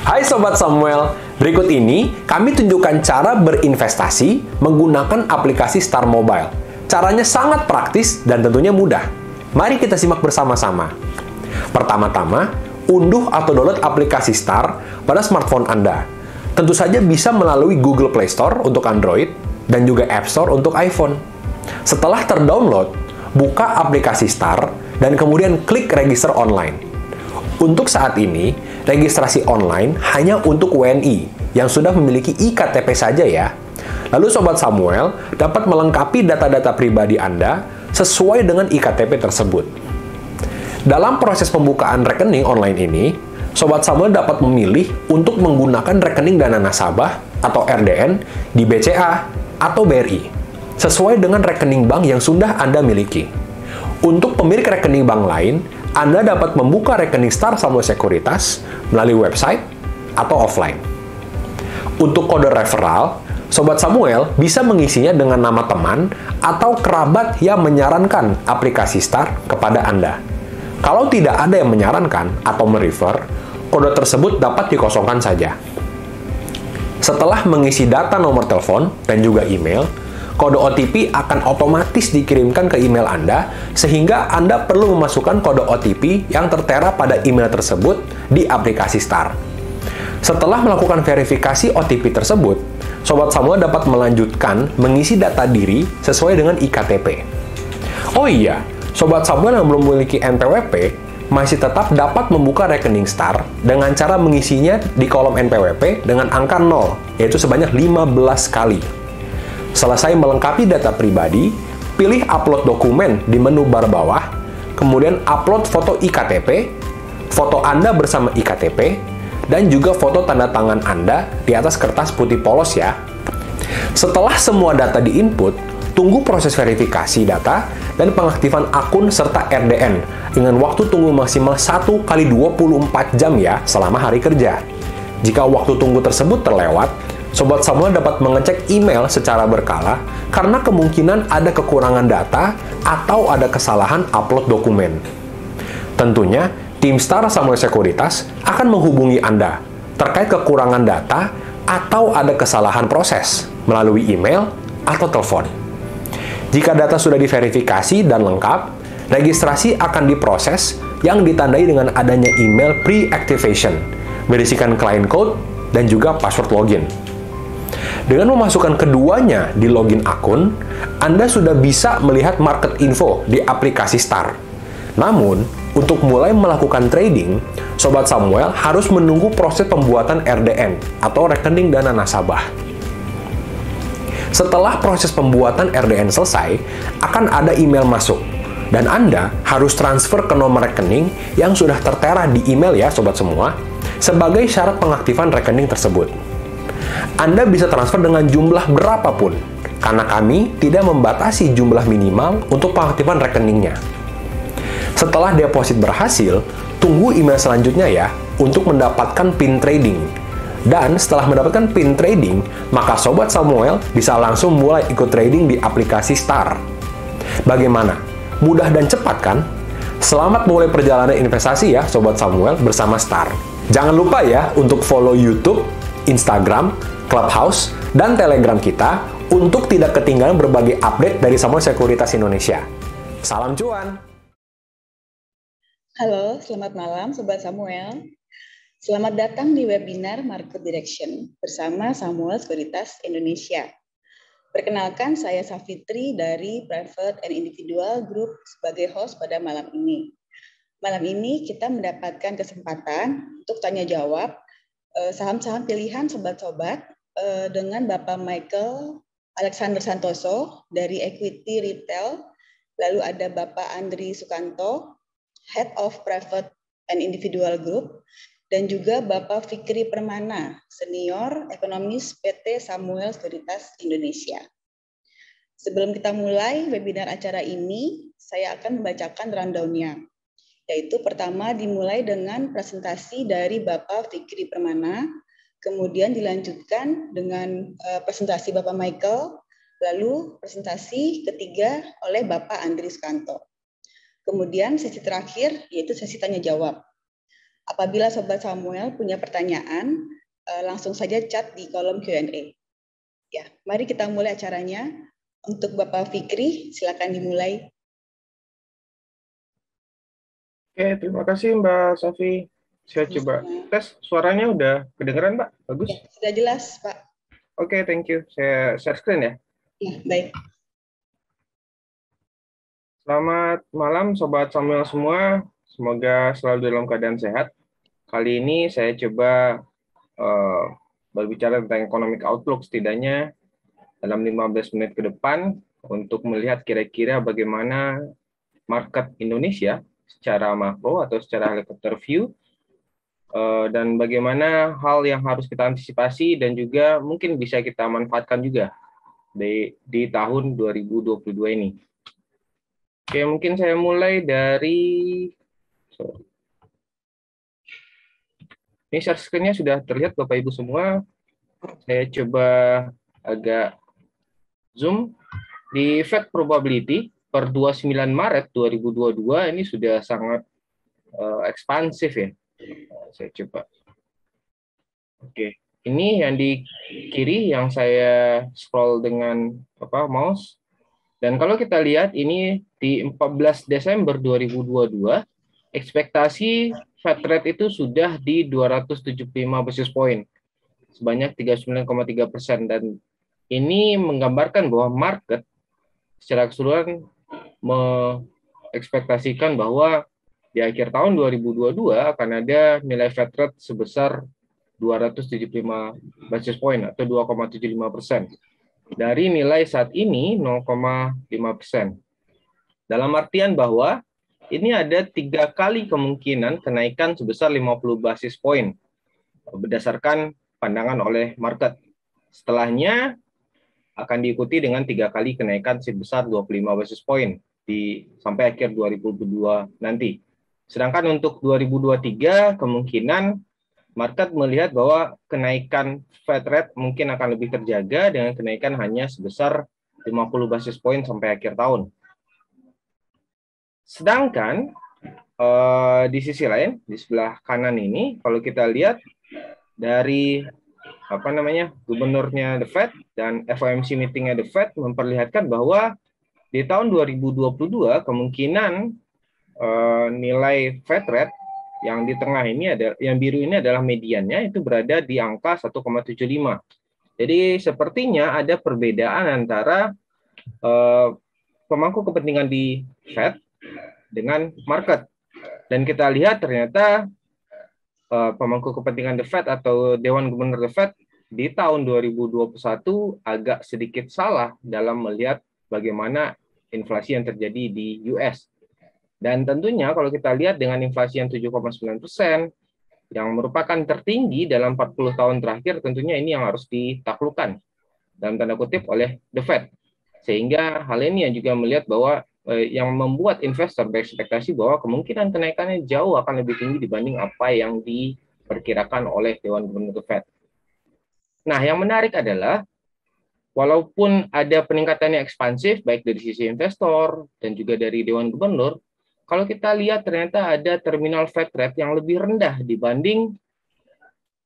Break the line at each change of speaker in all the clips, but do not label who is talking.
Hai Sobat Samuel, berikut ini kami tunjukkan cara berinvestasi menggunakan aplikasi Star Mobile. Caranya sangat praktis dan tentunya mudah. Mari kita simak bersama-sama. Pertama-tama, unduh atau download aplikasi Star pada smartphone Anda. Tentu saja bisa melalui Google Play Store untuk Android dan juga App Store untuk iPhone. Setelah terdownload, buka aplikasi Star dan kemudian klik register online. Untuk saat ini, registrasi online hanya untuk WNI yang sudah memiliki iktp saja ya. Lalu Sobat Samuel dapat melengkapi data-data pribadi Anda sesuai dengan iktp tersebut. Dalam proses pembukaan rekening online ini, Sobat Samuel dapat memilih untuk menggunakan rekening dana nasabah atau RDN di BCA atau BRI, sesuai dengan rekening bank yang sudah Anda miliki. Untuk pemilik rekening bank lain, Anda dapat membuka rekening Star Samuel Sekuritas melalui website atau offline. Untuk kode referral, Sobat Samuel bisa mengisinya dengan nama teman atau kerabat yang menyarankan aplikasi Star kepada Anda. Kalau tidak ada yang menyarankan atau merefer, kode tersebut dapat dikosongkan saja. Setelah mengisi data nomor telepon dan juga email, kode OTP akan otomatis dikirimkan ke email Anda, sehingga Anda perlu memasukkan kode OTP yang tertera pada email tersebut di aplikasi Star. Setelah melakukan verifikasi OTP tersebut, Sobat Samuel dapat melanjutkan mengisi data diri sesuai dengan iktp. Oh iya, Sobat Samuel yang belum memiliki NPWP masih tetap dapat membuka rekening Star dengan cara mengisinya di kolom NPWP dengan angka 0, yaitu sebanyak 15 kali. Selesai melengkapi data pribadi, pilih upload dokumen di menu bar bawah, kemudian upload foto iktp, foto Anda bersama iktp, dan juga foto tanda tangan Anda di atas kertas putih polos ya. Setelah semua data diinput, tunggu proses verifikasi data dan pengaktifan akun serta RDN dengan waktu tunggu maksimal 1 kali 24 jam ya selama hari kerja. Jika waktu tunggu tersebut terlewat, Sobat Samuel dapat mengecek email secara berkala karena kemungkinan ada kekurangan data atau ada kesalahan upload dokumen. Tentunya, tim Star Samuel Sekuritas akan menghubungi Anda terkait kekurangan data atau ada kesalahan proses melalui email atau telepon. Jika data sudah diverifikasi dan lengkap, registrasi akan diproses yang ditandai dengan adanya email pre-activation, berisikan client code dan juga password login. Dengan memasukkan keduanya di login akun, Anda sudah bisa melihat market info di aplikasi Star. Namun, untuk mulai melakukan trading, Sobat Samuel harus menunggu proses pembuatan RDN atau rekening dana nasabah. Setelah proses pembuatan RDN selesai, akan ada email masuk, dan Anda harus transfer ke nomor rekening yang sudah tertera di email ya Sobat semua, sebagai syarat pengaktifan rekening tersebut. Anda bisa transfer dengan jumlah berapapun, karena kami tidak membatasi jumlah minimal untuk pengaktifan rekeningnya. Setelah deposit berhasil, tunggu email selanjutnya ya, untuk mendapatkan PIN trading. Dan setelah mendapatkan PIN trading, maka Sobat Samuel bisa langsung mulai ikut trading di aplikasi Star. Bagaimana? Mudah dan cepat kan? Selamat mulai perjalanan investasi ya Sobat Samuel bersama Star. Jangan lupa ya untuk follow YouTube, Instagram, Clubhouse, dan Telegram kita untuk tidak ketinggalan berbagai update dari Samuel Sekuritas Indonesia. Salam cuan!
Halo, selamat malam Sobat Samuel. Selamat datang di webinar Market Direction bersama Samuel Sekuritas Indonesia. Perkenalkan, saya Safitri dari Private and Individual Group sebagai host pada malam ini. Malam ini kita mendapatkan kesempatan untuk tanya jawab saham-saham pilihan sobat-sobat dengan Bapak Michael Alexander Santoso dari Equity Retail, lalu ada Bapak Andri Sukanto, Head of Private and Individual Group, dan juga Bapak Fikri Permana, Senior Ekonomis PT Samuel Sekuritas Indonesia. Sebelum kita mulai webinar acara ini, saya akan membacakan rundown-nya. Yaitu pertama dimulai dengan presentasi dari Bapak Fikri Permana, kemudian dilanjutkan dengan presentasi Bapak Michael, lalu presentasi ketiga oleh Bapak Andri Sukanto. Kemudian sesi terakhir yaitu sesi tanya jawab. Apabila Sobat Samuel punya pertanyaan, langsung saja chat di kolom Q&A. Ya, mari kita mulai acaranya. Untuk Bapak Fikri, silakan dimulai.
Oke, terima kasih Mbak Safi. Saya coba tes, suaranya udah kedengeran Mbak? Bagus?
Ya, sudah jelas, Pak.
Oke, thank you. Saya share screen ya.
Ya, baik.
Selamat malam Sobat Samuel semua. Semoga selalu dalam keadaan sehat. Kali ini saya coba berbicara tentang economic outlook setidaknya dalam 15 menit ke depan untuk melihat kira-kira bagaimana market Indonesia secara makro atau secara helicopter view dan bagaimana hal yang harus kita antisipasi dan juga mungkin bisa kita manfaatkan juga di tahun 2022 ini. Oke, mungkin saya mulai dari ini share screen-nya sudah terlihat Bapak Ibu semua. Saya coba agak zoom. Di Fed probability per 29 Maret 2022 ini sudah sangat ekspansif ya. Saya coba. Oke, ini yang di kiri yang saya scroll dengan mouse. Dan kalau kita lihat ini di 14 Desember 2022, ekspektasi Fed rate itu sudah di 275 basis point, sebanyak 39,3%. Dan ini menggambarkan bahwa market secara keseluruhan mengekspektasikan bahwa di akhir tahun 2022 akan ada nilai Fed rate sebesar 275 basis point atau 2,75% dari nilai saat ini 0,5%. Dalam artian bahwa ini ada 3 kali kemungkinan kenaikan sebesar 50 basis point berdasarkan pandangan oleh market. Setelahnya akan diikuti dengan 3 kali kenaikan sebesar 25 basis point sampai akhir 2022 nanti. Sedangkan untuk 2023 kemungkinan market melihat bahwa kenaikan Fed rate mungkin akan lebih terjaga dengan kenaikan hanya sebesar 50 basis point sampai akhir tahun. Sedangkan di sisi lain, di sebelah kanan ini, kalau kita lihat dari gubernurnya The Fed dan FOMC meetingnya The Fed memperlihatkan bahwa di tahun 2022 kemungkinan nilai Fed rate yang di tengah ini yang biru ini adalah mediannya itu berada di angka 1,75. Jadi sepertinya ada perbedaan antara pemangku kepentingan di Fed dengan market. Dan kita lihat ternyata pemangku kepentingan The Fed atau Dewan Gubernur The Fed di tahun 2021 agak sedikit salah dalam melihat bagaimana inflasi yang terjadi di US. Dan tentunya kalau kita lihat dengan inflasi yang 7,9% yang merupakan tertinggi dalam 40 tahun terakhir, tentunya ini yang harus ditaklukkan dalam tanda kutip oleh The Fed. Sehingga hal ini yang juga melihat bahwa yang membuat investor berekspektasi bahwa kemungkinan kenaikannya jauh akan lebih tinggi dibanding apa yang diperkirakan oleh Dewan Gubernur The Fed. Nah, yang menarik adalah walaupun ada peningkatan yang ekspansif baik dari sisi investor dan juga dari Dewan Gubernur, kalau kita lihat ternyata ada terminal Fed rate yang lebih rendah dibanding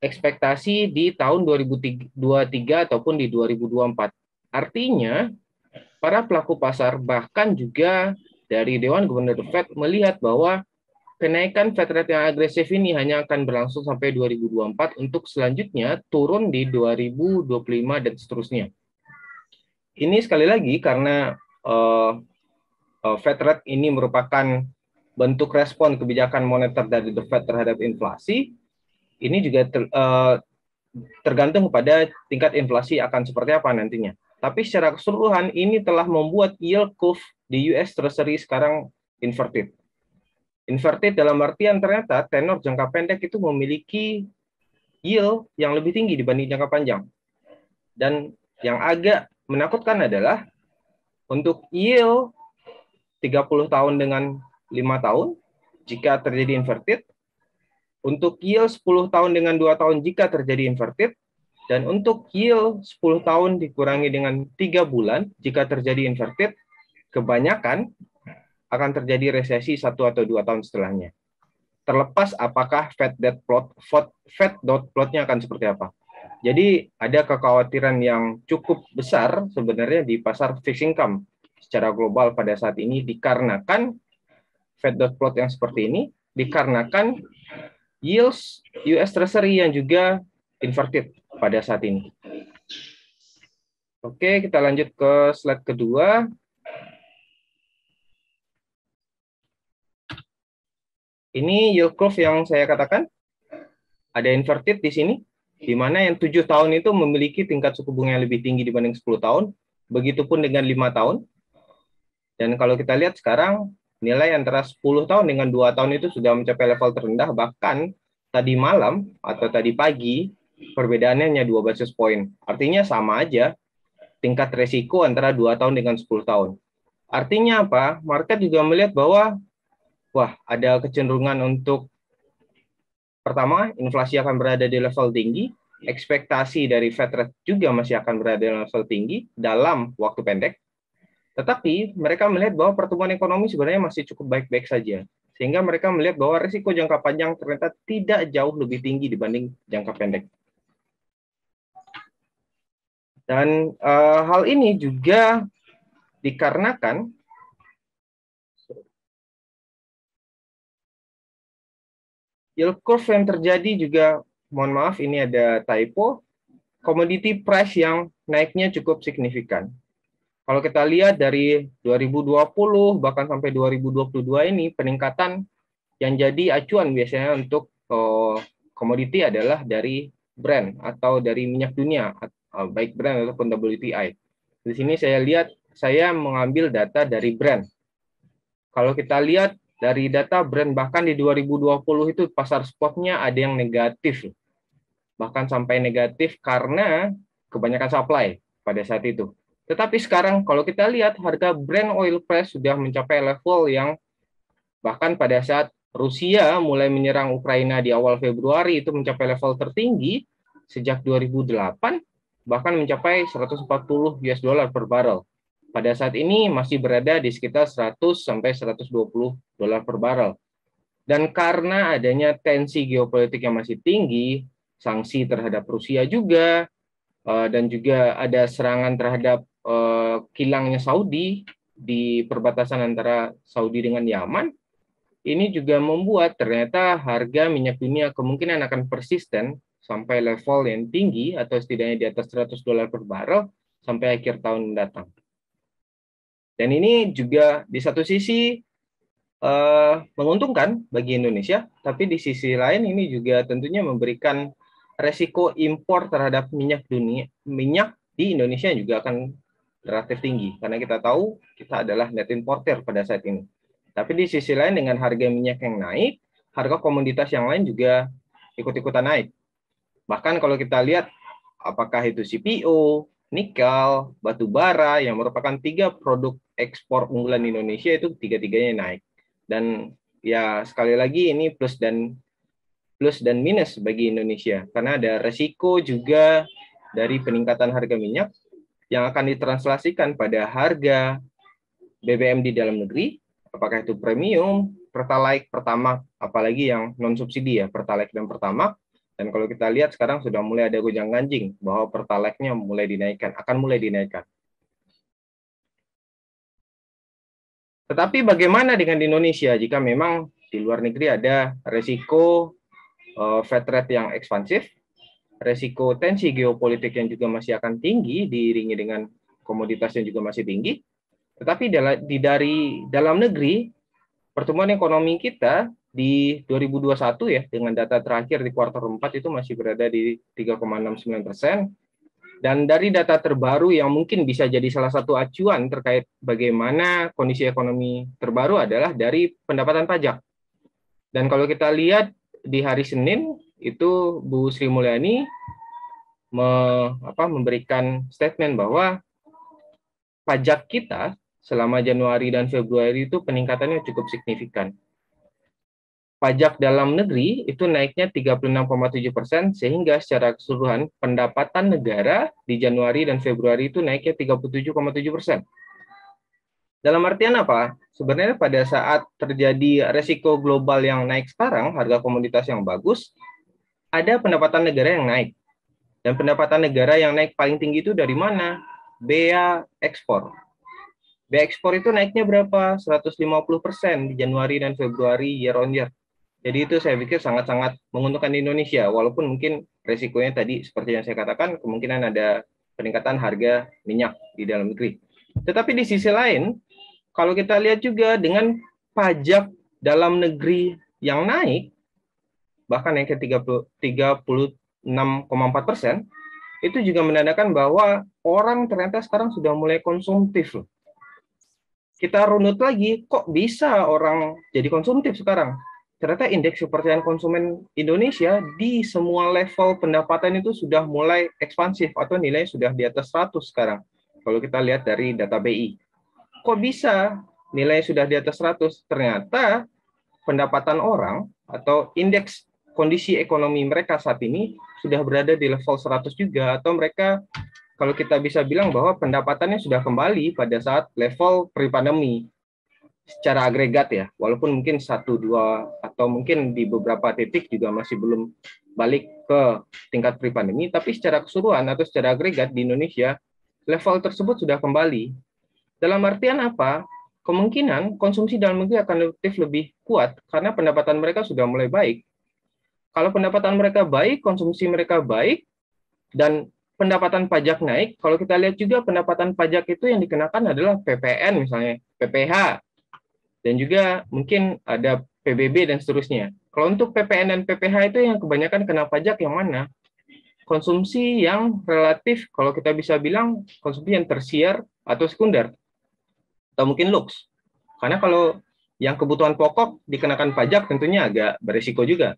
ekspektasi di tahun 2023 ataupun di 2024. Artinya, para pelaku pasar bahkan juga dari Dewan Gubernur The Fed melihat bahwa kenaikan Fed rate yang agresif ini hanya akan berlangsung sampai 2024 untuk selanjutnya turun di 2025 dan seterusnya. Ini sekali lagi karena Fed rate ini merupakan bentuk respon kebijakan moneter dari The Fed terhadap inflasi. Ini juga tergantung kepada tingkat inflasi akan seperti apa nantinya. Tapi secara keseluruhan ini telah membuat yield curve di US Treasury sekarang inverted. Inverted dalam artian ternyata tenor jangka pendek itu memiliki yield yang lebih tinggi dibanding jangka panjang. Dan yang agak menakutkan adalah untuk yield 30 tahun dengan 5 tahun jika terjadi inverted, untuk yield 10 tahun dengan 2 tahun jika terjadi inverted, dan untuk yield 10 tahun dikurangi dengan 3 bulan jika terjadi inverted, kebanyakan akan terjadi resesi 1 atau 2 tahun setelahnya. terlepas apakah Fed dot plotnya akan seperti apa. Jadi ada kekhawatiran yang cukup besar sebenarnya di pasar fixed income secara global pada saat ini dikarenakan Fed dot plot yang seperti ini, dikarenakan yields US Treasury yang juga inverted pada saat ini. Oke, kita lanjut ke slide kedua. Ini yield curve yang saya katakan, ada inverted di sini, di mana yang 7 tahun itu memiliki tingkat suku bunga yang lebih tinggi dibanding 10 tahun, begitupun dengan 5 tahun. Dan kalau kita lihat sekarang, nilai antara 10 tahun dengan 2 tahun itu sudah mencapai level terendah, bahkan tadi malam atau tadi pagi, perbedaannya hanya 2 basis point. Artinya sama aja, tingkat resiko antara 2 tahun dengan 10 tahun. Artinya apa? Market juga melihat bahwa, wah, ada kecenderungan untuk, pertama, inflasi akan berada di level tinggi, ekspektasi dari Fed rate juga masih akan berada di level tinggi dalam waktu pendek, tetapi mereka melihat bahwa pertumbuhan ekonomi sebenarnya masih cukup baik-baik saja, sehingga mereka melihat bahwa risiko jangka panjang ternyata tidak jauh lebih tinggi dibanding jangka pendek. Dan hal ini juga dikarenakan yield curve yang terjadi juga, mohon maaf ini ada typo, commodity price yang naiknya cukup signifikan. Kalau kita lihat dari 2020 bahkan sampai 2022 ini, peningkatan yang jadi acuan biasanya untuk komoditi adalah dari Brent atau dari minyak dunia, baik Brent ataupun WTI. Di sini saya lihat, saya mengambil data dari Brent. Kalau kita lihat dari data Brent, bahkan di 2020 itu pasar spotnya ada yang negatif. Bahkan sampai negatif karena kebanyakan supply pada saat itu. Tetapi sekarang kalau kita lihat harga Brent oil price sudah mencapai level yang bahkan pada saat Rusia mulai menyerang Ukraina di awal Februari itu mencapai level tertinggi sejak 2008, bahkan mencapai 140 US dollar per barrel. Pada saat ini masih berada di sekitar 100 sampai 120 dolar per barrel. Dan karena adanya tensi geopolitik yang masih tinggi, sanksi terhadap Rusia juga, dan juga ada serangan terhadap kilangnya Saudi di perbatasan antara Saudi dengan Yaman, ini juga membuat ternyata harga minyak dunia kemungkinan akan persisten sampai level yang tinggi atau setidaknya di atas 100 dolar per barrel sampai akhir tahun mendatang. Dan ini juga di satu sisi menguntungkan bagi Indonesia, tapi di sisi lain ini juga tentunya memberikan resiko impor terhadap minyak di Indonesia juga akan relatif tinggi, karena kita tahu kita adalah net importer pada saat ini. Tapi di sisi lain dengan harga minyak yang naik, harga komoditas yang lain juga ikut-ikutan naik. Bahkan kalau kita lihat apakah itu CPO, nikel, batu bara yang merupakan 3 produk ekspor unggulan Indonesia itu tiga-tiganya naik. Dan ya sekali lagi ini plus dan minus bagi Indonesia karena ada resiko juga dari peningkatan harga minyak yang akan ditranslasikan pada harga BBM di dalam negeri, apakah itu premium, Pertalite, Pertamax, apalagi yang non subsidi ya, Pertalite dan Pertamax. Dan kalau kita lihat sekarang sudah mulai ada gonjang-ganjing bahwa Pertalite-nya mulai dinaikkan, akan mulai dinaikkan. Tetapi bagaimana dengan Indonesia jika memang di luar negeri ada resiko Fed rate yang ekspansif, resiko tensi geopolitik yang juga masih akan tinggi diiringi dengan komoditas yang juga masih tinggi. Tetapi dari dalam negeri, pertumbuhan ekonomi kita di 2021 ya, dengan data terakhir di kuartal 4 itu masih berada di 3,69%. Dan dari data terbaru yang mungkin bisa jadi salah satu acuan terkait bagaimana kondisi ekonomi terbaru adalah dari pendapatan pajak. Dan kalau kita lihat di hari Senin, itu Bu Sri Mulyani memberikan statement bahwa pajak kita selama Januari dan Februari itu peningkatannya cukup signifikan. Pajak dalam negeri itu naiknya 36,7%, sehingga secara keseluruhan pendapatan negara di Januari dan Februari itu naiknya 37,7%. Dalam artian apa? Sebenarnya pada saat terjadi resiko global yang naik sekarang, harga komoditas yang bagus, ada pendapatan negara yang naik. Dan pendapatan negara yang naik paling tinggi itu dari mana? Bea ekspor. Bea ekspor itu naiknya berapa? 150% di Januari dan Februari year on year. Jadi itu saya pikir sangat-sangat menguntungkan di Indonesia, walaupun mungkin resikonya tadi seperti yang saya katakan, kemungkinan ada peningkatan harga minyak di dalam negeri. Tetapi di sisi lain, kalau kita lihat juga dengan pajak dalam negeri yang naik, bahkan naik ke 36,4%, itu juga menandakan bahwa orang ternyata sekarang sudah mulai konsumtif. Kita runut lagi, kok bisa orang jadi konsumtif sekarang? Ternyata indeks kepercayaan konsumen Indonesia di semua level pendapatan itu sudah mulai ekspansif atau nilai sudah di atas 100 sekarang. Kalau kita lihat dari data BI. Kok bisa nilai sudah di atas 100? Ternyata pendapatan orang atau indeks kondisi ekonomi mereka saat ini sudah berada di level 100 juga, atau mereka kalau kita bisa bilang bahwa pendapatannya sudah kembali pada saat level pre-pandemi secara agregat ya, walaupun mungkin 1-2 atau mungkin di beberapa titik juga masih belum balik ke tingkat pre-pandemi, tapi secara keseluruhan atau secara agregat di Indonesia level tersebut sudah kembali. Dalam artian apa? Kemungkinan konsumsi dalam negeri akan relatif lebih kuat karena pendapatan mereka sudah mulai baik. Kalau pendapatan mereka baik, konsumsi mereka baik, dan pendapatan pajak naik, kalau kita lihat juga pendapatan pajak itu yang dikenakan adalah PPN misalnya, PPH, dan juga mungkin ada PBB dan seterusnya. Kalau untuk PPN dan PPH itu yang kebanyakan kena pajak yang mana? Konsumsi yang relatif, kalau kita bisa bilang konsumsi yang tersier atau sekunder, atau mungkin lux. Karena kalau yang kebutuhan pokok dikenakan pajak tentunya agak berisiko juga.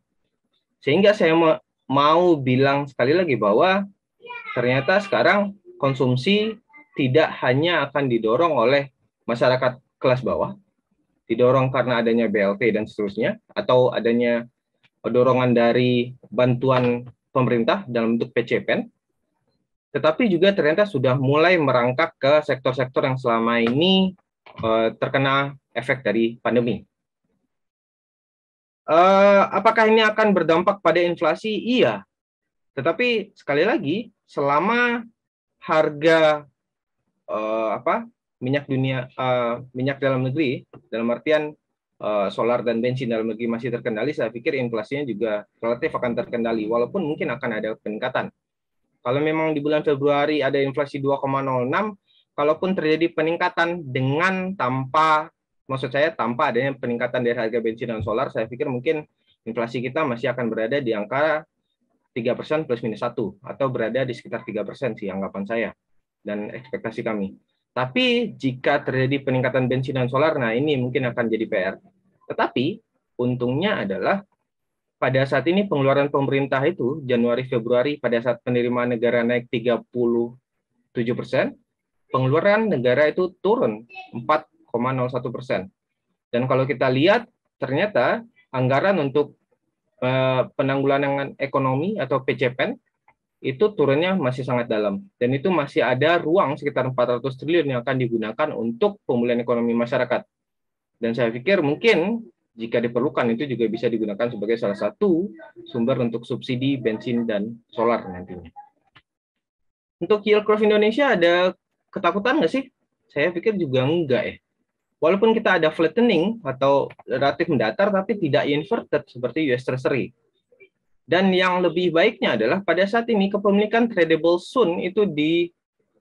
Sehingga saya mau bilang sekali lagi bahwa ternyata sekarang konsumsi tidak hanya akan didorong oleh masyarakat kelas bawah, didorong karena adanya BLT dan seterusnya, atau adanya dorongan dari bantuan pemerintah dalam bentuk PCPN, tetapi juga ternyata sudah mulai merangkak ke sektor-sektor yang selama ini terkena efek dari pandemi. Apakah ini akan berdampak pada inflasi? Iya. Tetapi sekali lagi, selama harga minyak dalam negeri, dalam artian solar dan bensin dalam negeri masih terkendali, saya pikir inflasinya juga relatif akan terkendali, walaupun mungkin akan ada peningkatan. Kalau memang di bulan Februari ada inflasi 2,06, kalaupun terjadi peningkatan dengan tanpa adanya peningkatan dari harga bensin dan solar, saya pikir mungkin inflasi kita masih akan berada di angka 3% plus minus 1, atau berada di sekitar 3% sih anggapan saya dan ekspektasi kami. Tapi jika terjadi peningkatan bensin dan solar, nah ini mungkin akan jadi PR. Tetapi untungnya adalah pada saat ini pengeluaran pemerintah itu Januari Februari pada saat penerimaan negara naik 37%, pengeluaran negara itu turun 4,01%. Dan kalau kita lihat ternyata anggaran untuk penanggulangan ekonomi atau PCPEN itu turunnya masih sangat dalam, dan itu masih ada ruang sekitar 400 triliun yang akan digunakan untuk pemulihan ekonomi masyarakat. Dan saya pikir mungkin jika diperlukan itu juga bisa digunakan sebagai salah satu sumber untuk subsidi bensin dan solar nantinya. Untuk yield curve Indonesia ada ketakutan nggak sih? Saya pikir juga enggak ya. Walaupun kita ada flattening atau relatif mendatar, tapi tidak inverted seperti US Treasury. Dan yang lebih baiknya adalah pada saat ini kepemilikan tradable soon itu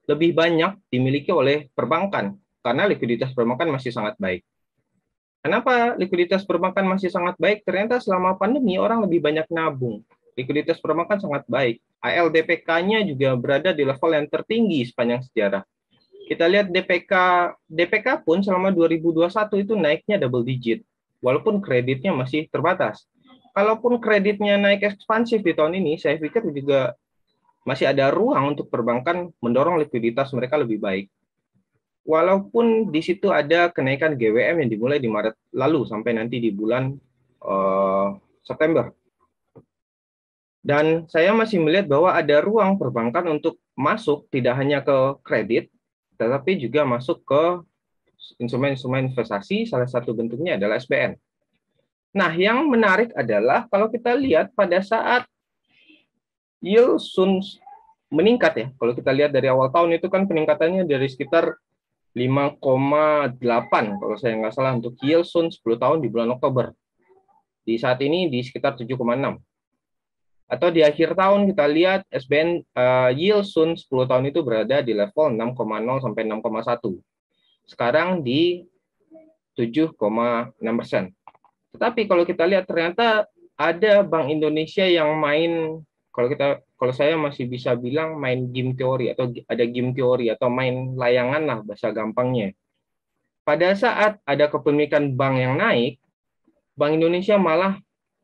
lebih banyak dimiliki oleh perbankan, karena likuiditas perbankan masih sangat baik. Kenapa likuiditas perbankan masih sangat baik? Ternyata selama pandemi orang lebih banyak nabung. Likuiditas perbankan sangat baik. ALDPK-nya juga berada di level yang tertinggi sepanjang sejarah. Kita lihat DPK pun selama 2021 itu naiknya double digit, walaupun kreditnya masih terbatas. Kalaupun kreditnya naik ekspansif di tahun ini, saya pikir juga masih ada ruang untuk perbankan mendorong likuiditas mereka lebih baik. Walaupun di situ ada kenaikan GWM yang dimulai di Maret lalu sampai nanti di bulan September. Dan saya masih melihat bahwa ada ruang perbankan untuk masuk tidak hanya ke kredit, tetapi juga masuk ke instrumen-instrumen investasi, salah satu bentuknya adalah SBN. Nah, yang menarik adalah kalau kita lihat pada saat yield Sun meningkat ya, kalau kita lihat dari awal tahun itu kan peningkatannya dari sekitar 5,8 kalau saya nggak salah untuk yield Sun 10 tahun di bulan Oktober. Di saat ini di sekitar 7,6. Atau di akhir tahun kita lihat SBN yield Sun 10 tahun itu berada di level 6,0 sampai 6,1. Sekarang di 7,6%. Tetapi kalau kita lihat ternyata ada Bank Indonesia yang main, kalau saya masih bisa bilang main game teori atau ada game teori atau main layangan lah bahasa gampangnya. Pada saat ada kepemilikan bank yang naik, Bank Indonesia malah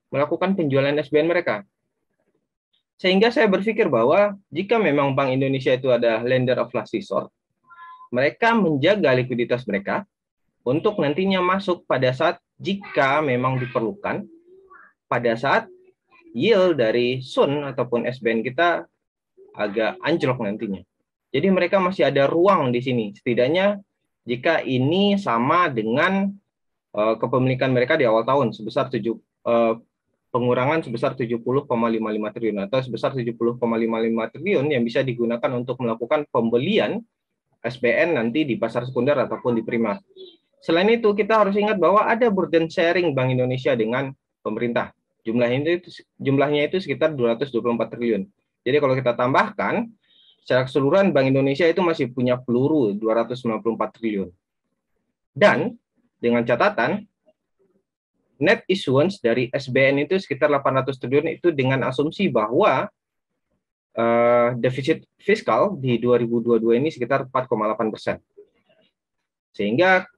melakukan penjualan SBN mereka. Sehingga saya berpikir bahwa jika memang Bank Indonesia itu ada lender of last resort, mereka menjaga likuiditas mereka untuk nantinya masuk pada saat jika memang diperlukan, pada saat yield dari Sun ataupun SBN kita agak anjlok nantinya. Jadi mereka masih ada ruang di sini. Setidaknya jika ini sama dengan kepemilikan mereka di awal tahun sebesar pengurangan sebesar 70,55 triliun atau sebesar 70,55 triliun yang bisa digunakan untuk melakukan pembelian SBN nanti di pasar sekunder ataupun di primer. Selain itu, kita harus ingat bahwa ada burden sharing Bank Indonesia dengan pemerintah. Jumlahnya itu sekitar 224 triliun. Jadi kalau kita tambahkan, secara keseluruhan Bank Indonesia itu masih punya peluru 294 triliun. Dan dengan catatan, net issuance dari SBN itu sekitar 800 triliun itu dengan asumsi bahwa defisit fiskal di 2022 ini sekitar 4,8%. Sehingga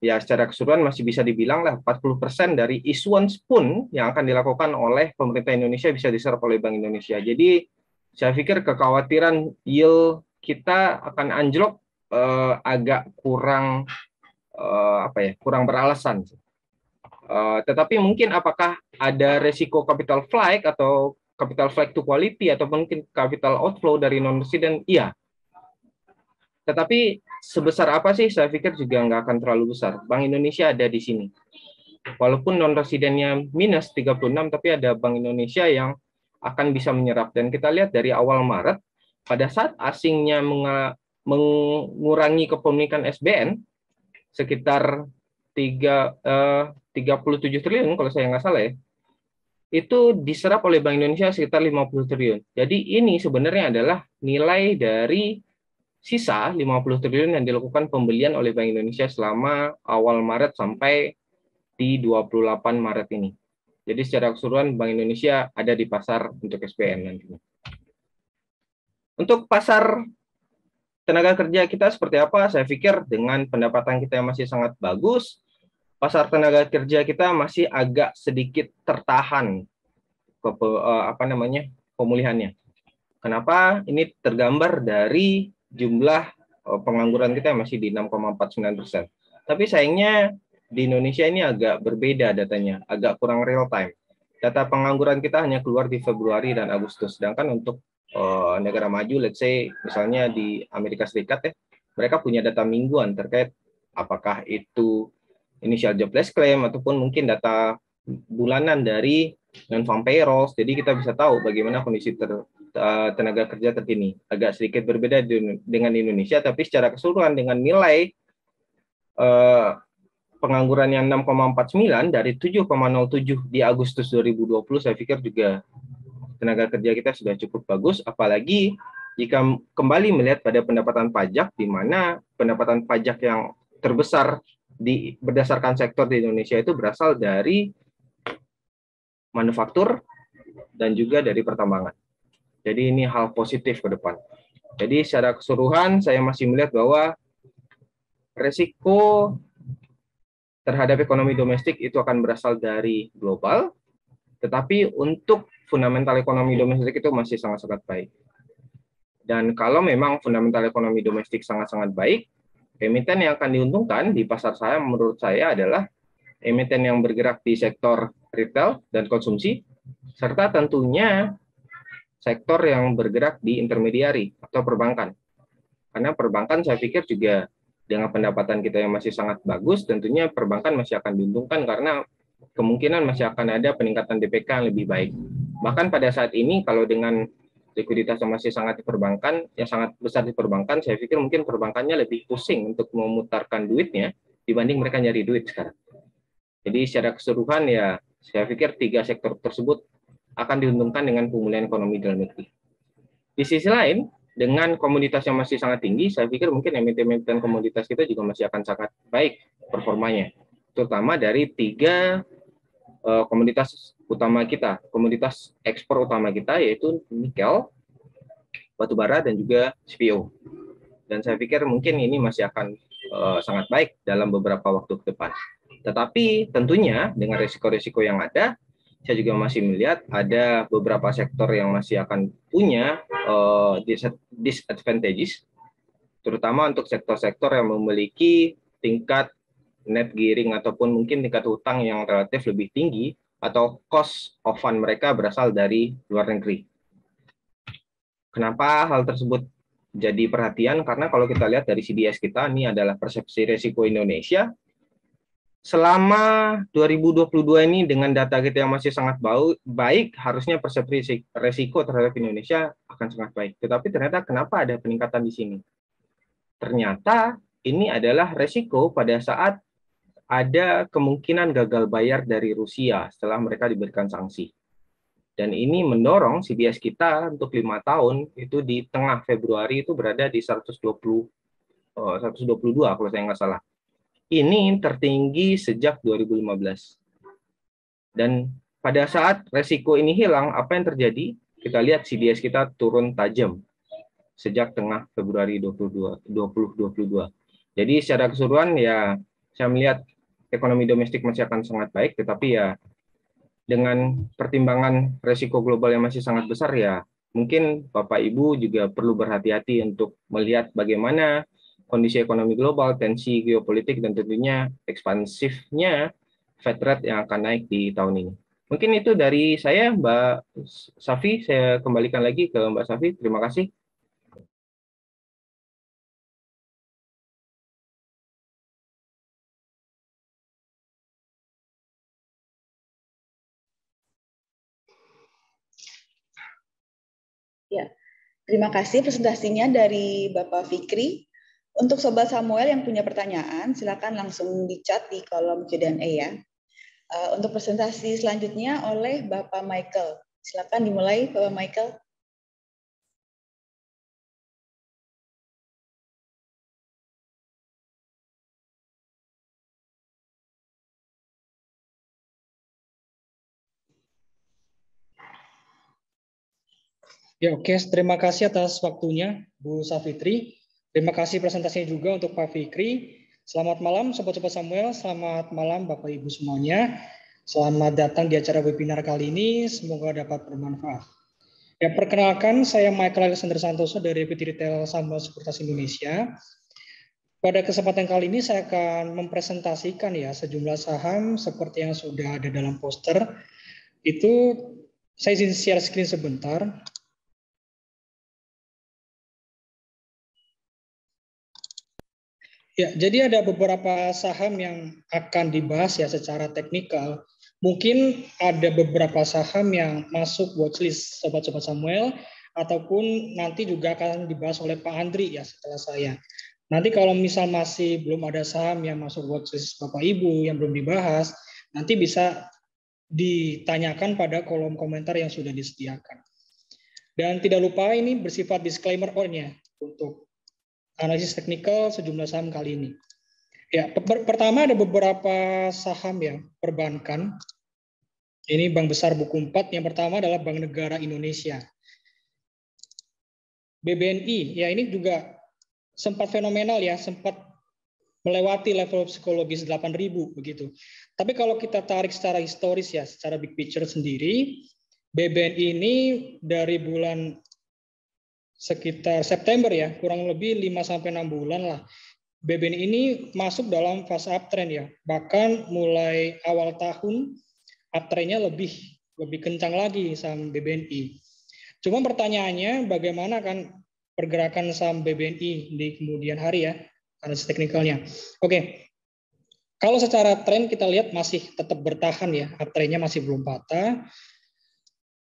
ya secara keseluruhan masih bisa dibilang lah 40% dari issuance pun yang akan dilakukan oleh pemerintah Indonesia bisa diserap oleh Bank Indonesia. Jadi saya pikir kekhawatiran yield kita akan anjlok agak kurang kurang beralasan. Tetapi mungkin apakah ada resiko capital flight atau capital flight to quality atau mungkin capital outflow dari non-resident? Iya. Tetapi sebesar apa sih? Saya pikir juga nggak akan terlalu besar. Bank Indonesia ada di sini. Walaupun non-residennya minus 36, tapi ada Bank Indonesia yang akan bisa menyerap. Dan kita lihat dari awal Maret, pada saat asingnya mengurangi kepemilikan SBN, sekitar 37 triliun kalau saya nggak salah ya, itu diserap oleh Bank Indonesia sekitar 50 triliun. Jadi ini sebenarnya adalah nilai dari sisa 50 triliun yang dilakukan pembelian oleh Bank Indonesia selama awal Maret sampai di 28 Maret ini. Jadi secara keseluruhan Bank Indonesia ada di pasar untuk SBN nantinya. Untuk pasar tenaga kerja kita seperti apa? Saya pikir dengan pendapatan kita yang masih sangat bagus, pasar tenaga kerja kita masih agak sedikit tertahan pemulihannya. Kenapa? Ini tergambar dari jumlah pengangguran kita yang masih di 6,49%. Tapi sayangnya di Indonesia ini agak berbeda datanya, agak kurang real time. Data pengangguran kita hanya keluar di Februari dan Agustus, sedangkan untuk negara maju, let's say misalnya di Amerika Serikat ya, mereka punya data mingguan terkait apakah itu initial jobless claim ataupun mungkin data bulanan dari non-farm payrolls. Jadi kita bisa tahu bagaimana kondisi tenaga kerja terkini. Agak sedikit berbeda dengan Indonesia, tapi secara keseluruhan dengan nilai pengangguran yang 6,49 dari 7,07 di Agustus 2020, saya pikir juga tenaga kerja kita sudah cukup bagus, apalagi jika kembali melihat pada pendapatan pajak, di mana pendapatan pajak yang terbesar berdasarkan sektor di Indonesia itu berasal dari manufaktur dan juga dari pertambangan. Jadi ini hal positif ke depan. Jadi secara keseluruhan saya masih melihat bahwa resiko terhadap ekonomi domestik itu akan berasal dari global, tetapi untuk fundamental ekonomi domestik itu masih sangat-sangat baik. Dan kalau memang fundamental ekonomi domestik sangat-sangat baik, emiten yang akan diuntungkan di pasar saham menurut saya adalah emiten yang bergerak di sektor retail dan konsumsi, serta tentunya sektor yang bergerak di intermediari atau perbankan. Karena perbankan saya pikir juga dengan pendapatan kita yang masih sangat bagus, tentunya perbankan masih akan diuntungkan karena kemungkinan masih akan ada peningkatan DPK yang lebih baik. Bahkan pada saat ini kalau dengan likuiditas yang masih sangat di perbankan, yang sangat besar di perbankan, saya pikir mungkin perbankannya lebih pusing untuk memutarkan duitnya dibanding mereka nyari duit sekarang. Jadi secara keseluruhan ya, saya pikir 3 sektor tersebut akan diuntungkan dengan pemulihan ekonomi dalam negeri. Di sisi lain, dengan komoditas yang masih sangat tinggi, saya pikir mungkin emiten-emiten komoditas kita juga masih akan sangat baik performanya, terutama dari 3 komoditas utama kita, komoditas ekspor utama kita, yaitu nikel, batu bara, dan juga CPO. Dan saya pikir mungkin ini masih akan sangat baik dalam beberapa waktu ke depan. Tetapi tentunya dengan risiko-risiko yang ada, saya juga masih melihat ada beberapa sektor yang masih akan punya disadvantages, terutama untuk sektor-sektor yang memiliki tingkat net gearing ataupun mungkin tingkat hutang yang relatif lebih tinggi atau cost of fund mereka berasal dari luar negeri. Kenapa hal tersebut jadi perhatian? Karena kalau kita lihat dari CDS kita, ini adalah persepsi risiko Indonesia. Selama 2022 ini dengan data kita yang masih sangat baik, harusnya persepsi risiko terhadap Indonesia akan sangat baik. Tetapi ternyata kenapa ada peningkatan di sini? Ternyata ini adalah risiko pada saat ada kemungkinan gagal bayar dari Rusia setelah mereka diberikan sanksi. Dan ini mendorong CDS kita untuk 5 tahun itu di tengah Februari itu berada di 122 kalau saya nggak salah. Ini tertinggi sejak 2015. Dan pada saat resiko ini hilang, apa yang terjadi? Kita lihat CDS kita turun tajam sejak tengah Februari 2022. Jadi secara keseluruhan ya saya melihat ekonomi domestik masih akan sangat baik, tetapi ya dengan pertimbangan resiko global yang masih sangat besar ya mungkin Bapak Ibu juga perlu berhati-hati untuk melihat bagaimana kondisi ekonomi global, tensi geopolitik, dan tentunya ekspansifnya Fed rate yang akan naik di tahun ini. Mungkin itu dari saya, Mbak Safi. Saya kembalikan lagi ke Mbak Safi. Terima kasih.
Ya, terima kasih presentasinya dari Bapak Fikri. Untuk Sobat Samuel yang punya pertanyaan, silakan langsung di chat di kolom Q&A ya. Untuk presentasi selanjutnya oleh Bapak Michael. Silakan dimulai, Bapak Michael.
Ya, oke. Terima kasih atas waktunya, Bu Safitri. Terima kasih presentasinya juga untuk Pak Fikri. Selamat malam, Sobat-Sobat Samuel. Selamat malam, Bapak Ibu semuanya. Selamat datang di acara webinar kali ini. Semoga dapat bermanfaat. Ya, perkenalkan, saya Michael Alexander Santoso dari Equity Retail Samuel Sekuritas Indonesia. Pada kesempatan kali ini saya akan mempresentasikan ya sejumlah saham seperti yang sudah ada dalam poster. Itu saya izin share screen sebentar. Ya, jadi ada beberapa saham yang akan dibahas ya secara teknikal. Mungkin ada beberapa saham yang masuk watchlist Sobat-Sobat Samuel, ataupun nanti juga akan dibahas oleh Pak Andri ya setelah saya. Nanti kalau misal masih belum ada saham yang masuk watchlist Bapak Ibu yang belum dibahas, nanti bisa ditanyakan pada kolom komentar yang sudah disediakan. Dan tidak lupa ini bersifat disclaimer on-nya untuk analisis teknikal sejumlah saham kali ini. Ya, pertama ada beberapa saham ya perbankan. Ini Bank Besar Buku 4. Yang pertama adalah Bank Negara Indonesia. BBNI, ya ini juga sempat fenomenal ya, sempat melewati level psikologis 8.000 begitu. Tapi kalau kita tarik secara historis ya, secara big picture sendiri, BBNI ini dari bulan sekitar September ya, kurang lebih 5-6 bulan lah. BBNI ini masuk dalam fase uptrend ya. Bahkan mulai awal tahun uptrendnya lebih kencang lagi saham BBNI. Cuma pertanyaannya bagaimana kan pergerakan saham BBNI di kemudian hari ya. analisis teknikalnya. Oke. Kalau secara tren kita lihat masih tetap bertahan ya, uptrendnya masih belum patah.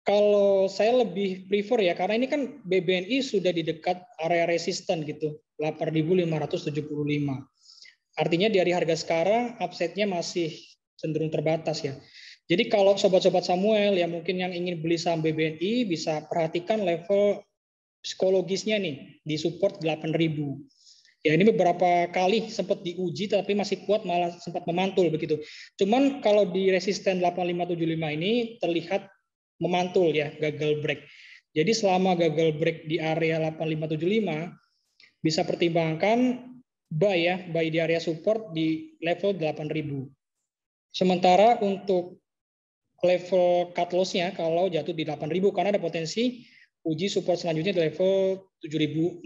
Kalau saya lebih prefer ya, karena ini kan BBNI sudah di dekat area resisten gitu, 8.575. Artinya dari harga sekarang upside-nya masih cenderung terbatas ya. Jadi kalau sobat-sobat Samuel yang mungkin yang ingin beli saham BBNI bisa perhatikan level psikologisnya nih di support 8.000. Ya ini beberapa kali sempat diuji tapi masih kuat malah sempat memantul begitu. Cuman kalau di resisten 8575 ini terlihat memantul ya, gagal break. Jadi selama gagal break di area 8575 bisa pertimbangkan buy di area support di level 8000. Sementara untuk level cut loss-nya kalau jatuh di 8000 karena ada potensi uji support selanjutnya di level 7600.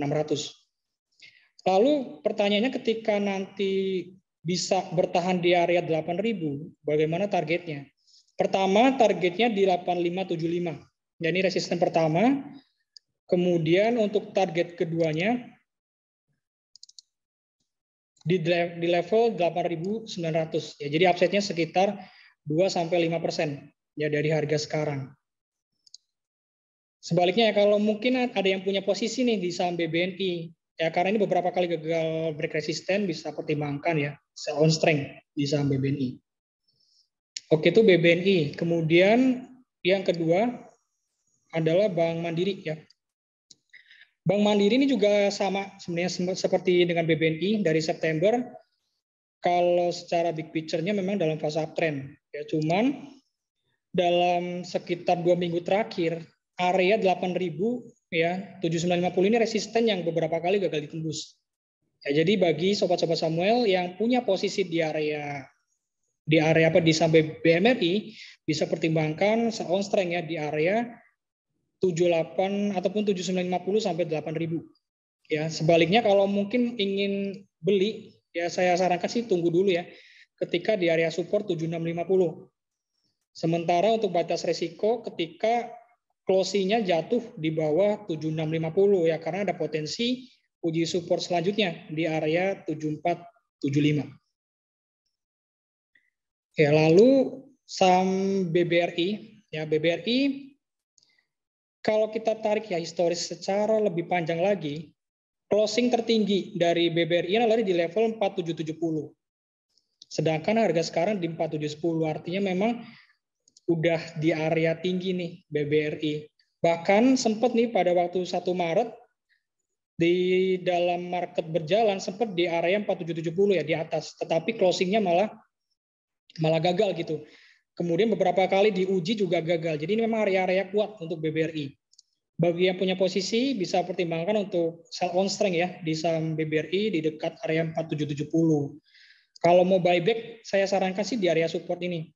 Lalu pertanyaannya ketika nanti bisa bertahan di area 8.000, bagaimana targetnya? Pertama, targetnya di 8575. Jadi resisten pertama. Kemudian untuk target keduanya di level 8.900. Ya, jadi upside-nya sekitar 2-5% ya dari harga sekarang. Sebaliknya kalau mungkin ada yang punya posisi nih di saham BBNI, ya karena ini beberapa kali gagal break resisten bisa pertimbangkan ya sell on strength di saham BBNI. Oke, itu BBNI. Kemudian yang kedua adalah Bank Mandiri ya. Bank Mandiri ini juga sama sebenarnya seperti dengan BBNI dari September. Kalau secara big picture-nya memang dalam fase uptrend ya, cuman dalam sekitar 2 minggu terakhir area 8.000 ya 7950 ini resisten yang beberapa kali gagal ditembus. Ya, jadi bagi sobat-sobat Samuel yang punya posisi di area di sampai BMRI bisa pertimbangkan sell on strength ya di area 78 ataupun 7950 sampai 8.000. Ya, sebaliknya kalau mungkin ingin beli ya saya sarankan sih tunggu dulu ya ketika di area support 7650. Sementara untuk batas resiko ketika closing-nya jatuh di bawah 7650 ya karena ada potensi uji support selanjutnya di area 7475. Ya, lalu saham BBRI ya BBRI kalau kita tarik ya historis secara lebih panjang lagi, closing tertinggi dari BBRI adalah di level 4770. Sedangkan harga sekarang di 4710 artinya memang udah di area tinggi nih BBRI. Bahkan sempat nih pada waktu 1 Maret di dalam market berjalan sempat di area 4770 ya di atas, tetapi closingnya malah gagal gitu. Kemudian beberapa kali diuji juga gagal. Jadi ini memang area-area kuat untuk BBRI. Bagi yang punya posisi bisa pertimbangkan untuk sell on strength ya di saham BBRI di dekat area 4770. Kalau mau buyback saya sarankan sih di area support ini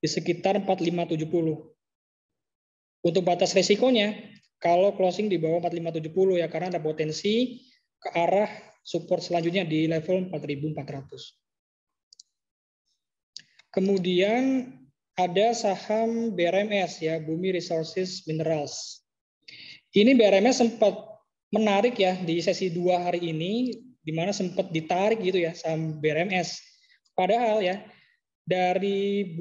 di sekitar 4570. Untuk batas resikonya, kalau closing di bawah 4570 ya karena ada potensi ke arah support selanjutnya di level 4400. Kemudian ada saham BRMS ya, Bumi Resources Minerals. Ini BRMS sempat menarik ya di sesi 2 hari ini di mana sempat ditarik gitu ya saham BRMS. Padahal ya dari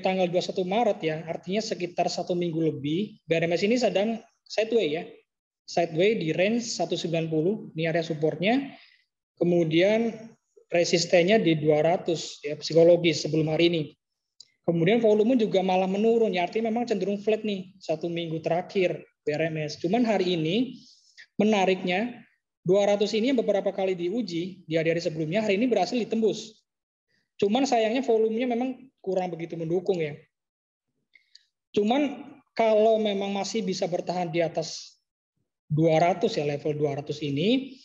tanggal 21 Maret ya, artinya sekitar 1 minggu lebih, BRMS ini sedang sideways ya. Sideways di range 190, ini area supportnya. Kemudian resistennya di 200 ya psikologis sebelum hari ini. Kemudian volume juga malah menurun ya, artinya memang cenderung flat nih 1 minggu terakhir BRMS. Cuman hari ini menariknya 200 ini yang beberapa kali diuji di hari-hari sebelumnya, hari ini berhasil ditembus. Cuman sayangnya volumenya memang kurang begitu mendukung ya. Cuman kalau memang masih bisa bertahan di atas 200 ya level 200 ini,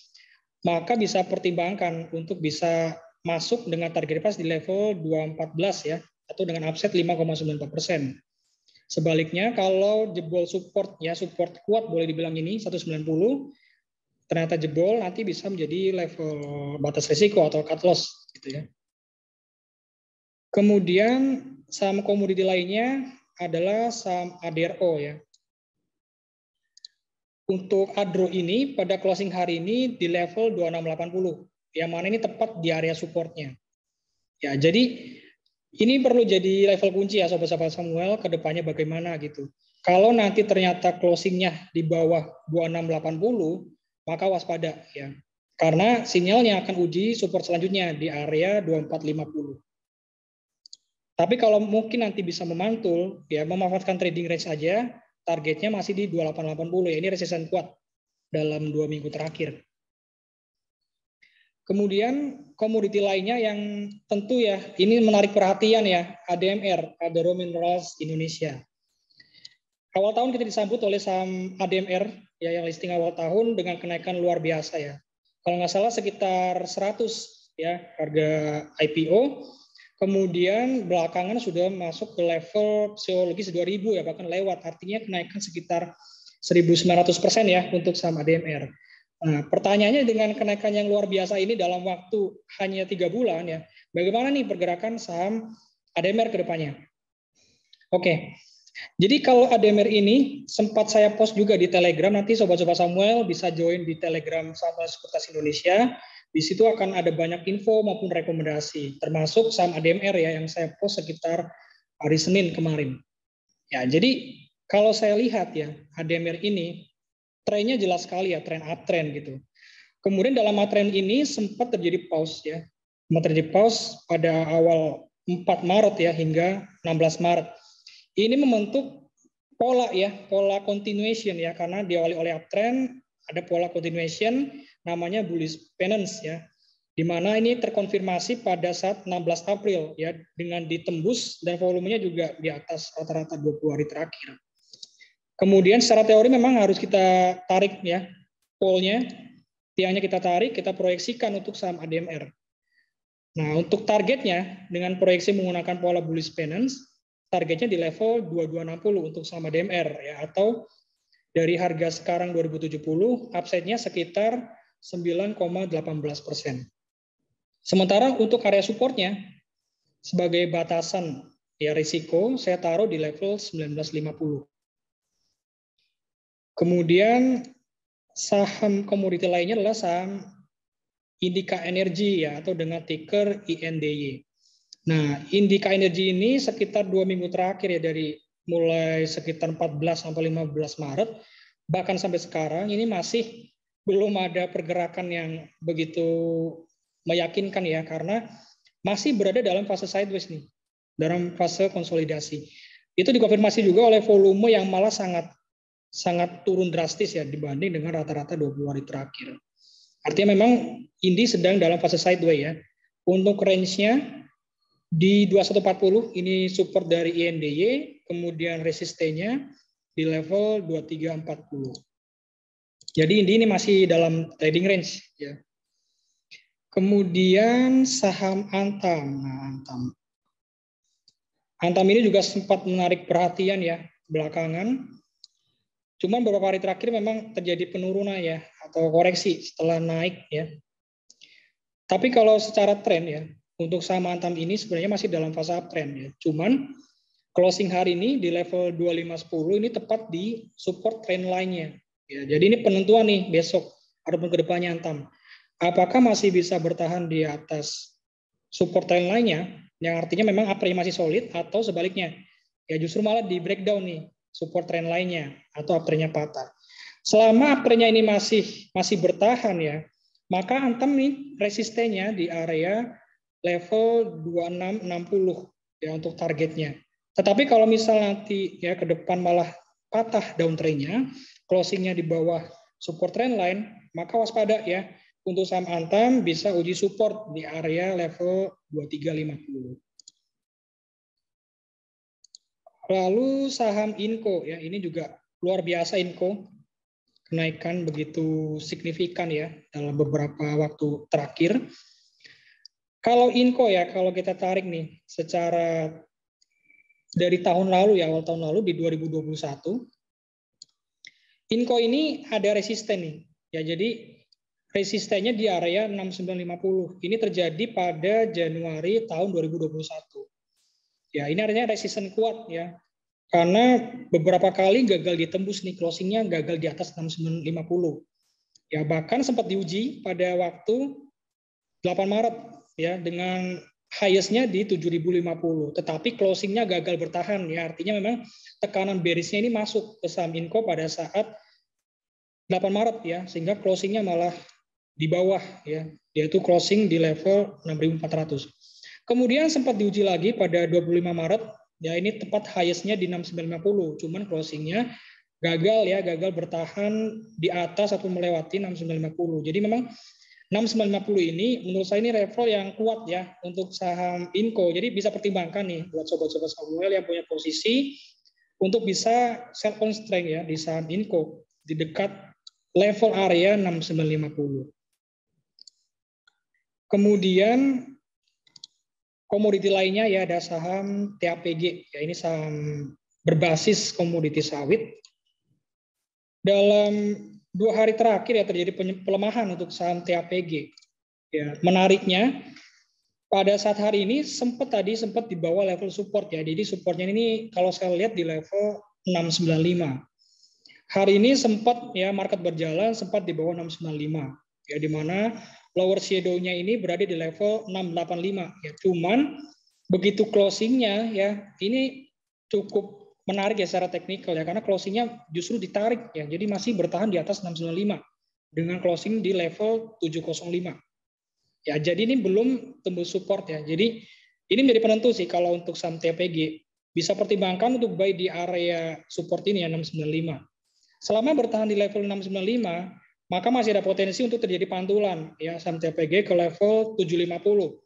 maka bisa pertimbangkan untuk bisa masuk dengan target pas di level 214 ya atau dengan upside 5,94%. Sebaliknya kalau jebol support ya support kuat boleh dibilang ini 190 ternyata jebol nanti bisa menjadi level batas risiko atau cut loss gitu ya. Kemudian saham komoditi lainnya adalah saham ADRO ya. Untuk ADRO ini pada closing hari ini di level 2680. yang mana ini tepat di area supportnya. Ya, jadi ini perlu jadi level kunci ya Sobat Samuel ke depannya bagaimana gitu. Kalau nanti ternyata closingnya di bawah 2680, maka waspada ya. Karena sinyalnya akan uji support selanjutnya di area 2450. Tapi kalau mungkin nanti bisa memantul, ya memanfaatkan trading range aja, targetnya masih di 2880 ya. Ini resisten kuat dalam 2 minggu terakhir. Kemudian komoditi lainnya yang tentu ya ini menarik perhatian ya, ADMR, Adaro Minerals Indonesia. Awal tahun kita disambut oleh saham ADMR ya yang listing awal tahun dengan kenaikan luar biasa ya. Kalau nggak salah sekitar 100 ya harga IPO. Kemudian belakangan sudah masuk ke level psikologis 2000 ya, bahkan lewat. Artinya kenaikan sekitar 1.900% ya untuk saham ADMR. Nah, pertanyaannya dengan kenaikan yang luar biasa ini dalam waktu hanya 3 bulan ya, bagaimana nih pergerakan saham ADMR ke depannya? Oke, jadi kalau ADMR ini sempat saya post juga di Telegram, nanti Sobat-Sobat Samuel bisa join di Telegram Samuel Sekuritas Indonesia. Di situ akan ada banyak info maupun rekomendasi, termasuk saham ADMR ya yang saya post sekitar hari Senin kemarin. Ya, jadi kalau saya lihat ya ADMR ini trennya jelas sekali ya, tren uptrend gitu. Kemudian dalam uptrend ini sempat terjadi pause ya, sempat terjadi pause pada awal 4 Maret ya hingga 16 Maret. Ini membentuk pola ya, pola continuation ya, karena diawali oleh uptrend ada pola continuation namanya bullish pennant ya, di mana ini terkonfirmasi pada saat 16 April ya dengan ditembus dan volumenya juga di atas rata-rata 20 hari terakhir. Kemudian secara teori memang harus kita tarik ya polnya, tiangnya kita tarik, kita proyeksikan untuk saham ADMR. Nah, untuk targetnya dengan proyeksi menggunakan pola bullish pennant, targetnya di level 2260 untuk saham ADMR ya, atau dari harga sekarang 2070, upside-nya sekitar 9,18%. Sementara untuk area support-nya sebagai batasan ya risiko saya taruh di level 1950. Kemudian saham komoditi lainnya adalah saham Indika Energi ya, atau dengan ticker INDY. Nah, Indika Energi ini sekitar 2 minggu terakhir ya, dari mulai sekitar 14 sampai 15 Maret, bahkan sampai sekarang ini masih belum ada pergerakan yang begitu meyakinkan ya, karena masih berada dalam fase sideways nih, dalam fase konsolidasi. Itu dikonfirmasi juga oleh volume yang malah sangat turun drastis ya dibanding dengan rata-rata 20 hari terakhir. Artinya memang Indi sedang dalam fase sideways ya. Untuk range-nya di 2140 ini support dari INDY, kemudian resistennya di level 2340. Jadi ini masih dalam trading range ya. Kemudian saham Antam. Nah, Antam ini juga sempat menarik perhatian ya belakangan. Cuman beberapa hari terakhir memang terjadi penurunan ya atau koreksi setelah naik ya. Tapi kalau secara tren ya, untuk saham Antam ini sebenarnya masih dalam fase uptrend ya. Cuman closing hari ini di level 2510 ini tepat di support trend line-nya. Ya, jadi ini penentuan nih besok ataupun ke depannya Antam. Apakah masih bisa bertahan di atas support trend line-nya, yang artinya memang uptrend masih solid, atau sebaliknya ya justru malah di breakdown nih support trend line-nya atau uptrend-nya patah. Selama uptrend-nya ini masih bertahan ya, maka Antam nih resistennya di area level 2660 ya untuk targetnya. Tetapi kalau misal nanti ya ke depan malah patah downtrend-nya, closing-nya di bawah support trend line, maka waspada ya. Untuk saham Antam bisa uji support di area level 2350. Lalu saham Inco ya, ini juga luar biasa Inco. Kenaikan begitu signifikan ya dalam beberapa waktu terakhir. Kalau Inco ya, kalau kita tarik nih secara dari tahun lalu ya, awal tahun lalu di 2021, Inco ini ada resisten nih. Ya, jadi resistennya di area 6950. Ini terjadi pada Januari tahun 2021. Ya, ini artinya resisten kuat ya. Karena beberapa kali gagal ditembus nih, closingnya gagal di atas 6950. Ya, bahkan sempat diuji pada waktu 8 Maret ya dengan highest-nya di 7.050, tetapi closing-nya gagal bertahan ya, artinya memang tekanan bearish-nya ini masuk ke saham Inco pada saat 8 Maret ya, sehingga closing-nya malah di bawah ya, yaitu closing di level 6.400. Kemudian sempat diuji lagi pada 25 Maret ya, ini tepat highest-nya di 6.950, cuman closing-nya gagal ya, gagal bertahan di atas atau melewati 6.950. Jadi memang 6.950 ini menurut saya ini level yang kuat ya untuk saham Inco. Jadi bisa pertimbangkan nih buat sobat-sobat Samuel yang punya posisi untuk bisa sell on strength ya di saham Inco di dekat level area 6.950. Kemudian komoditi lainnya ya ada saham TAPG, ya ini saham berbasis komoditi sawit. Dalam 2 hari terakhir ya terjadi pelemahan untuk saham TAPG. Ya, menariknya pada saat hari ini sempat di bawah level support ya. Jadi supportnya ini kalau saya lihat di level 695. Hari ini sempat ya market berjalan sempat di bawah 695. Ya, di mana lower shadow-nya ini berada di level 685 ya. Cuman begitu closing-nya ya ini cukup menarik ya secara teknikal ya, karena closing-nya justru ditarik ya. Jadi masih bertahan di atas 695 dengan closing di level 705. Ya, jadi ini belum tembus support ya. Jadi ini menjadi penentu sih kalau untuk saham TPG. Bisa pertimbangkan untuk buy di area support ini ya 695. Selama bertahan di level 695, maka masih ada potensi untuk terjadi pantulan ya saham TPG ke level 750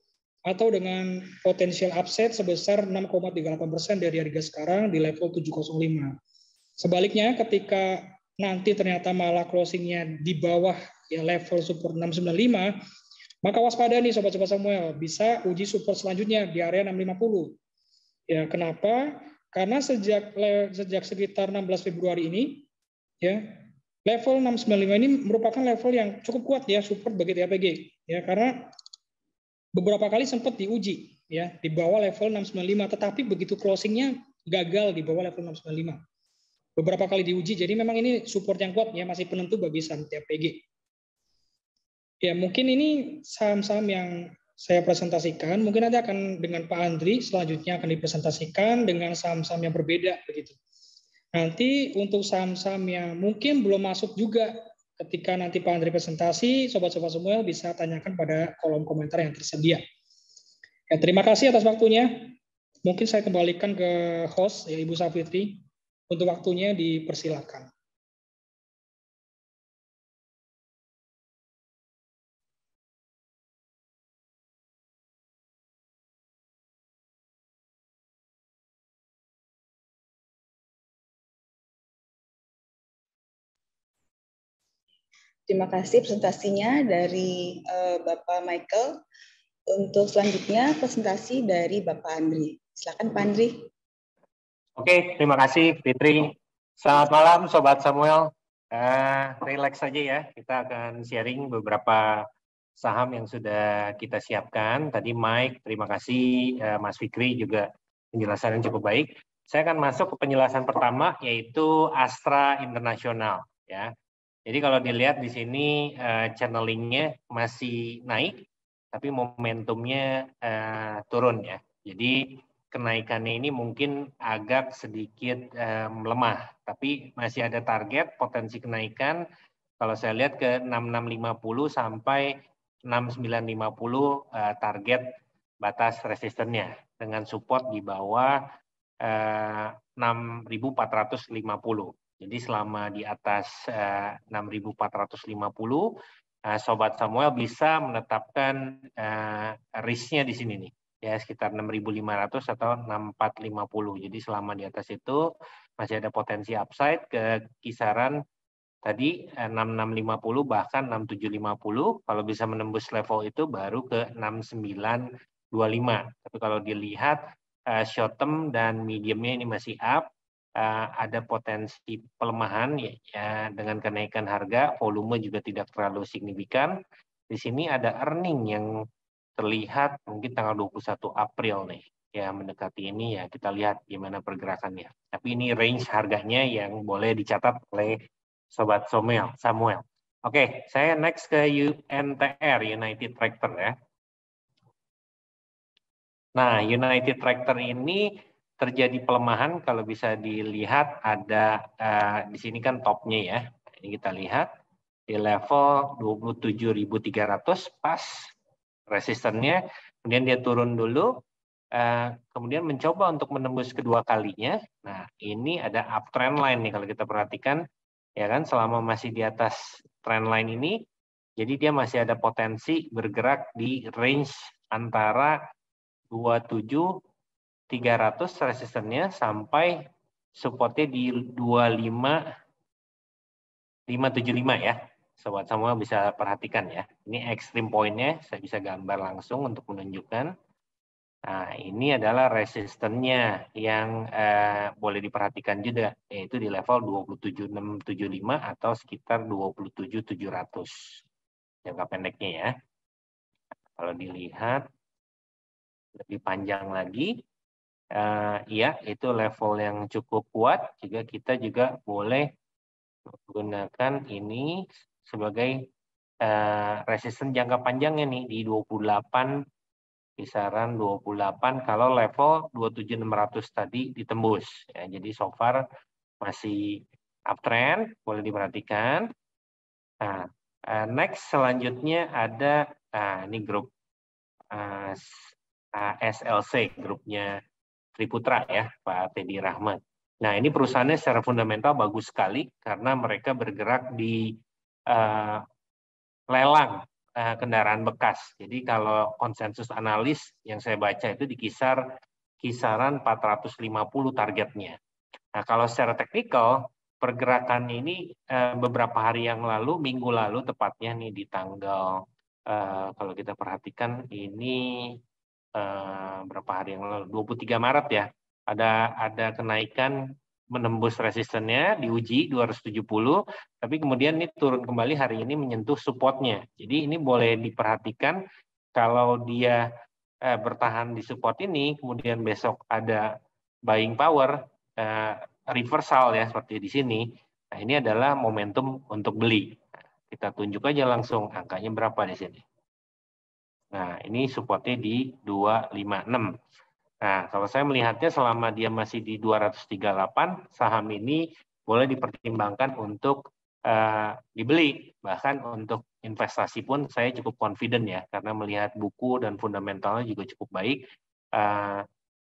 atau dengan potensial upside sebesar 6,38% dari harga sekarang di level 705. Sebaliknya ketika nanti ternyata malah closingnya di bawah ya level support 695, maka waspada nih sobat-sobat Samuel, bisa uji support selanjutnya di area 650. Ya, kenapa? Karena sejak sekitar 16 Februari ini ya level 695 ini merupakan level yang cukup kuat ya support bagi TAPG ya, karena beberapa kali sempat diuji ya di bawah level 695, tetapi begitu closingnya gagal di bawah level 695. Beberapa kali diuji, jadi memang ini support yang kuat ya, masih penentu bagi saham TAPG. Ya mungkin ini saham-saham yang saya presentasikan, mungkin nanti akan dengan Pak Andri selanjutnya akan dipresentasikan dengan saham-saham yang berbeda begitu. Nanti untuk saham-saham yang mungkin belum masuk juga ketika nanti Pak Andri presentasi, sobat-sobat semua bisa tanyakan pada kolom komentar yang tersedia. Ya, terima kasih atas waktunya. Mungkin saya kembalikan ke host, ya Ibu Safitri, untuk waktunya dipersilakan.
Terima kasih presentasinya dari Bapak Michael. Untuk selanjutnya presentasi dari Bapak Andri. Silakan Pak Andri.
Oke, terima kasih Fitri. Selamat malam Sobat Samuel. Relax saja ya, kita akan sharing beberapa saham yang sudah kita siapkan. Tadi Mike, terima kasih. Mas Fikri juga penjelasannya cukup baik. Saya akan masuk ke penjelasan pertama, yaitu Astra International. Ya. Jadi kalau dilihat di sini channelingnya masih naik, tapi momentumnya turun ya. Jadi kenaikannya ini mungkin agak sedikit melemah, tapi masih ada target potensi kenaikan. Kalau saya lihat ke 6650 sampai 6950 target batas resistennya dengan support di bawah 6450. Jadi selama di atas 6450, Sobat Samuel bisa menetapkan risk-nya di sini nih, ya sekitar 6.500 atau 6.450. Jadi selama di atas itu masih ada potensi upside ke kisaran tadi 6.650 bahkan 6.750. Kalau bisa menembus level itu baru ke 6.925. Tapi kalau dilihat short term dan mediumnya ini masih up. Ada potensi pelemahan ya, dengan kenaikan harga, volume juga tidak terlalu signifikan. Di sini ada earning yang terlihat mungkin tanggal 21 April nih. Ya mendekati ini ya kita lihat gimana pergerakannya. Tapi ini range harganya yang boleh dicatat oleh Sobat Samuel. Oke, saya next ke UNTR, United Tractor ya. Nah, United Tractor ini terjadi pelemahan kalau bisa dilihat ada di sini kan topnya ya. Ini kita lihat di level 27.300 pas resistennya, kemudian dia turun dulu, kemudian mencoba untuk menembus kedua kalinya. Nah, ini ada uptrend line nih kalau kita perhatikan, ya kan, selama masih di atas trend line ini, jadi dia masih ada potensi bergerak di range antara 27.300 resistennya sampai supportnya di 25.575 ya. Sobat semua bisa perhatikan ya. Ini extreme point-nya, saya bisa gambar langsung untuk menunjukkan. Nah, ini adalah resistennya yang boleh diperhatikan juga, yaitu di level 27.675 atau sekitar 27.700. Jangka pendeknya ya. Kalau dilihat lebih panjang lagi, ya itu level yang cukup kuat. Juga kita juga boleh menggunakan ini sebagai resisten jangka panjangnya nih di 28, kisaran 28 kalau level 27.600 tadi ditembus. Ya, jadi so far masih uptrend, boleh diperhatikan. Nah, next selanjutnya ada ini grup SLC, grupnya Triputra ya, Pak Teddy Rahmat. Nah, ini perusahaannya secara fundamental bagus sekali karena mereka bergerak di lelang kendaraan bekas. Jadi kalau konsensus analis yang saya baca itu di kisaran 450 targetnya. Nah, kalau secara teknikal, pergerakan ini beberapa hari yang lalu, minggu lalu tepatnya nih di tanggal, kalau kita perhatikan ini berapa hari yang lalu, 23 Maret ya, ada kenaikan menembus resistennya, diuji 270, tapi kemudian ini turun kembali hari ini menyentuh supportnya. Jadi ini boleh diperhatikan kalau dia bertahan di support ini, kemudian besok ada buying power, reversal ya seperti di sini. Nah, ini adalah momentum untuk beli. Kita tunjuk aja langsung angkanya berapa di sini. Nah, ini supportnya di 256. Nah, kalau saya melihatnya selama dia masih di 238, saham ini boleh dipertimbangkan untuk dibeli. Bahkan untuk investasi pun saya cukup confident ya, karena melihat buku dan fundamentalnya juga cukup baik,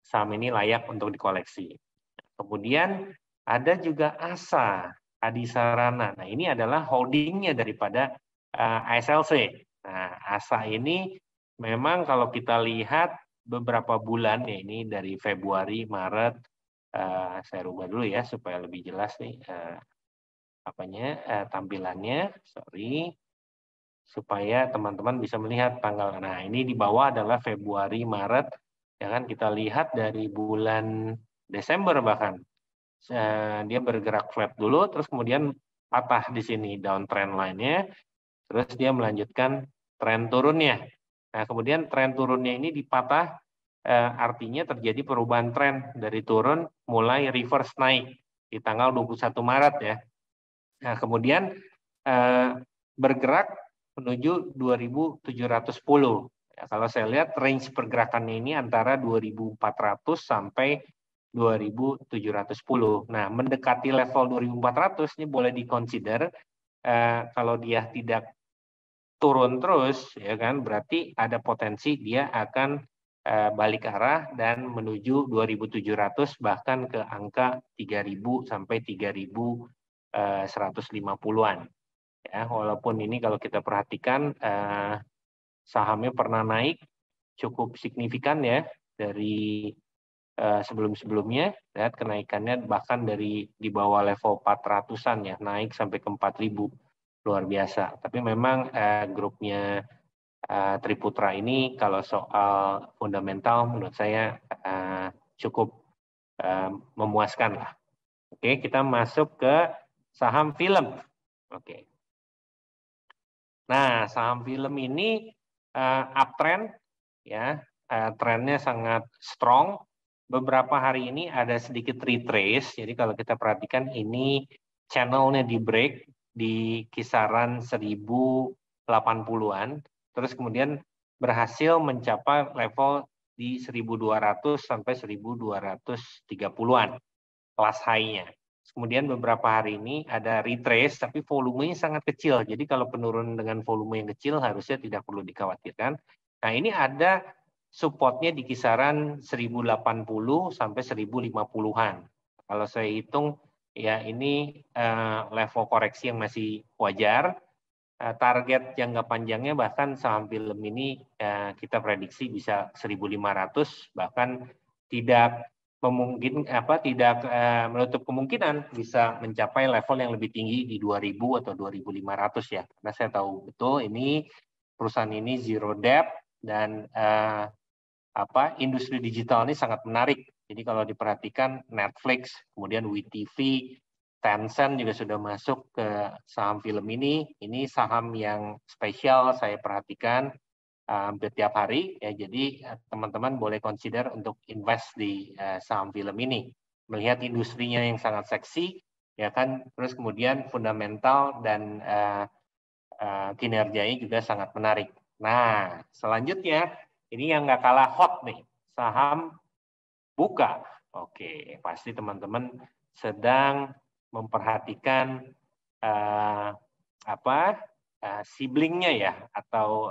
saham ini layak untuk dikoleksi. Kemudian ada juga ASA, Adisarana. Nah, ini adalah holdingnya daripada ASLC. Nah, ASA ini memang kalau kita lihat beberapa bulan ya, ini dari Februari, Maret, saya rubah dulu ya supaya lebih jelas nih tampilannya, supaya teman-teman bisa melihat tanggal. Nah, ini di bawah adalah Februari, Maret, ya kan, kita lihat dari bulan Desember bahkan dia bergerak flat dulu, terus kemudian patah di sini downtrend line-nya, terus dia melanjutkan tren turunnya. Nah, kemudian tren turunnya ini dipatah, artinya terjadi perubahan tren dari turun mulai reverse naik di tanggal 21 Maret ya. Nah, kemudian bergerak menuju 2.710. Ya, kalau saya lihat range pergerakannya ini antara 2.400 sampai 2.710. Nah, mendekati level 2.400 ini boleh dikonsider kalau dia tidak turun terus, ya kan, berarti ada potensi dia akan balik arah dan menuju 2.700 bahkan ke angka 3.000 sampai 3.150-an. Ya, walaupun ini kalau kita perhatikan sahamnya pernah naik cukup signifikan ya dari sebelum-sebelumnya, lihat kenaikannya bahkan dari di bawah level 400-an ya, naik sampai ke 4.000, luar biasa. Tapi memang grupnya Triputra ini kalau soal fundamental menurut saya cukup memuaskan lah. Oke, kita masuk ke saham film. Oke. Nah, saham film ini uptrend ya, trennya sangat strong. Beberapa hari ini ada sedikit retrace, jadi kalau kita perhatikan ini channelnya di break di kisaran 1080-an, terus kemudian berhasil mencapai level di 1.200 sampai 1.230-an kelas high-nya. Kemudian beberapa hari ini ada retrace, tapi volumenya sangat kecil. Jadi kalau penurunan dengan volume yang kecil harusnya tidak perlu dikhawatirkan. Nah ini ada supportnya di kisaran 1.080 sampai 1.050-an. Kalau saya hitung, ya ini level koreksi yang masih wajar. Target jangka panjangnya bahkan saham film ini kita prediksi bisa 1.500, bahkan tidak tidak menutup kemungkinan bisa mencapai level yang lebih tinggi di 2.000 atau 2.500 ya. Karena saya tahu betul ini perusahaan ini zero debt dan industri digital ini sangat menarik. Jadi kalau diperhatikan Netflix, kemudian WeTV, Tencent juga sudah masuk ke saham film ini. Ini saham yang spesial saya perhatikan hampir tiap hari ya, jadi teman-teman boleh consider untuk invest di saham film ini, melihat industrinya yang sangat seksi ya kan, terus kemudian fundamental dan kinerjanya juga sangat menarik. Nah selanjutnya ini yang nggak kalah hot nih, saham Buka. Oke, pasti teman-teman sedang memperhatikan siblingnya ya, atau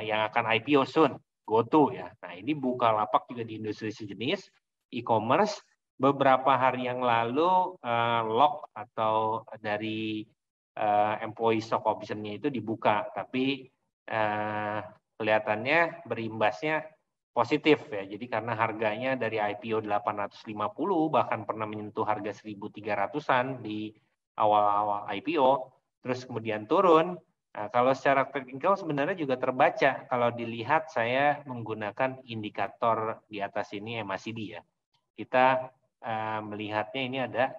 yang akan IPO soon, GoTo ya. Nah ini Bukalapak juga di industri sejenis e-commerce. Beberapa hari yang lalu lock atau dari employee stock option-nya itu dibuka, tapi kelihatannya berimbasnya positif ya. Jadi karena harganya dari IPO 850 bahkan pernah menyentuh harga 1.300-an di awal-awal IPO, terus kemudian turun. Nah, kalau secara teknikal sebenarnya juga terbaca. Kalau dilihat saya menggunakan indikator di atas ini MACD ya. Kita melihatnya ini ada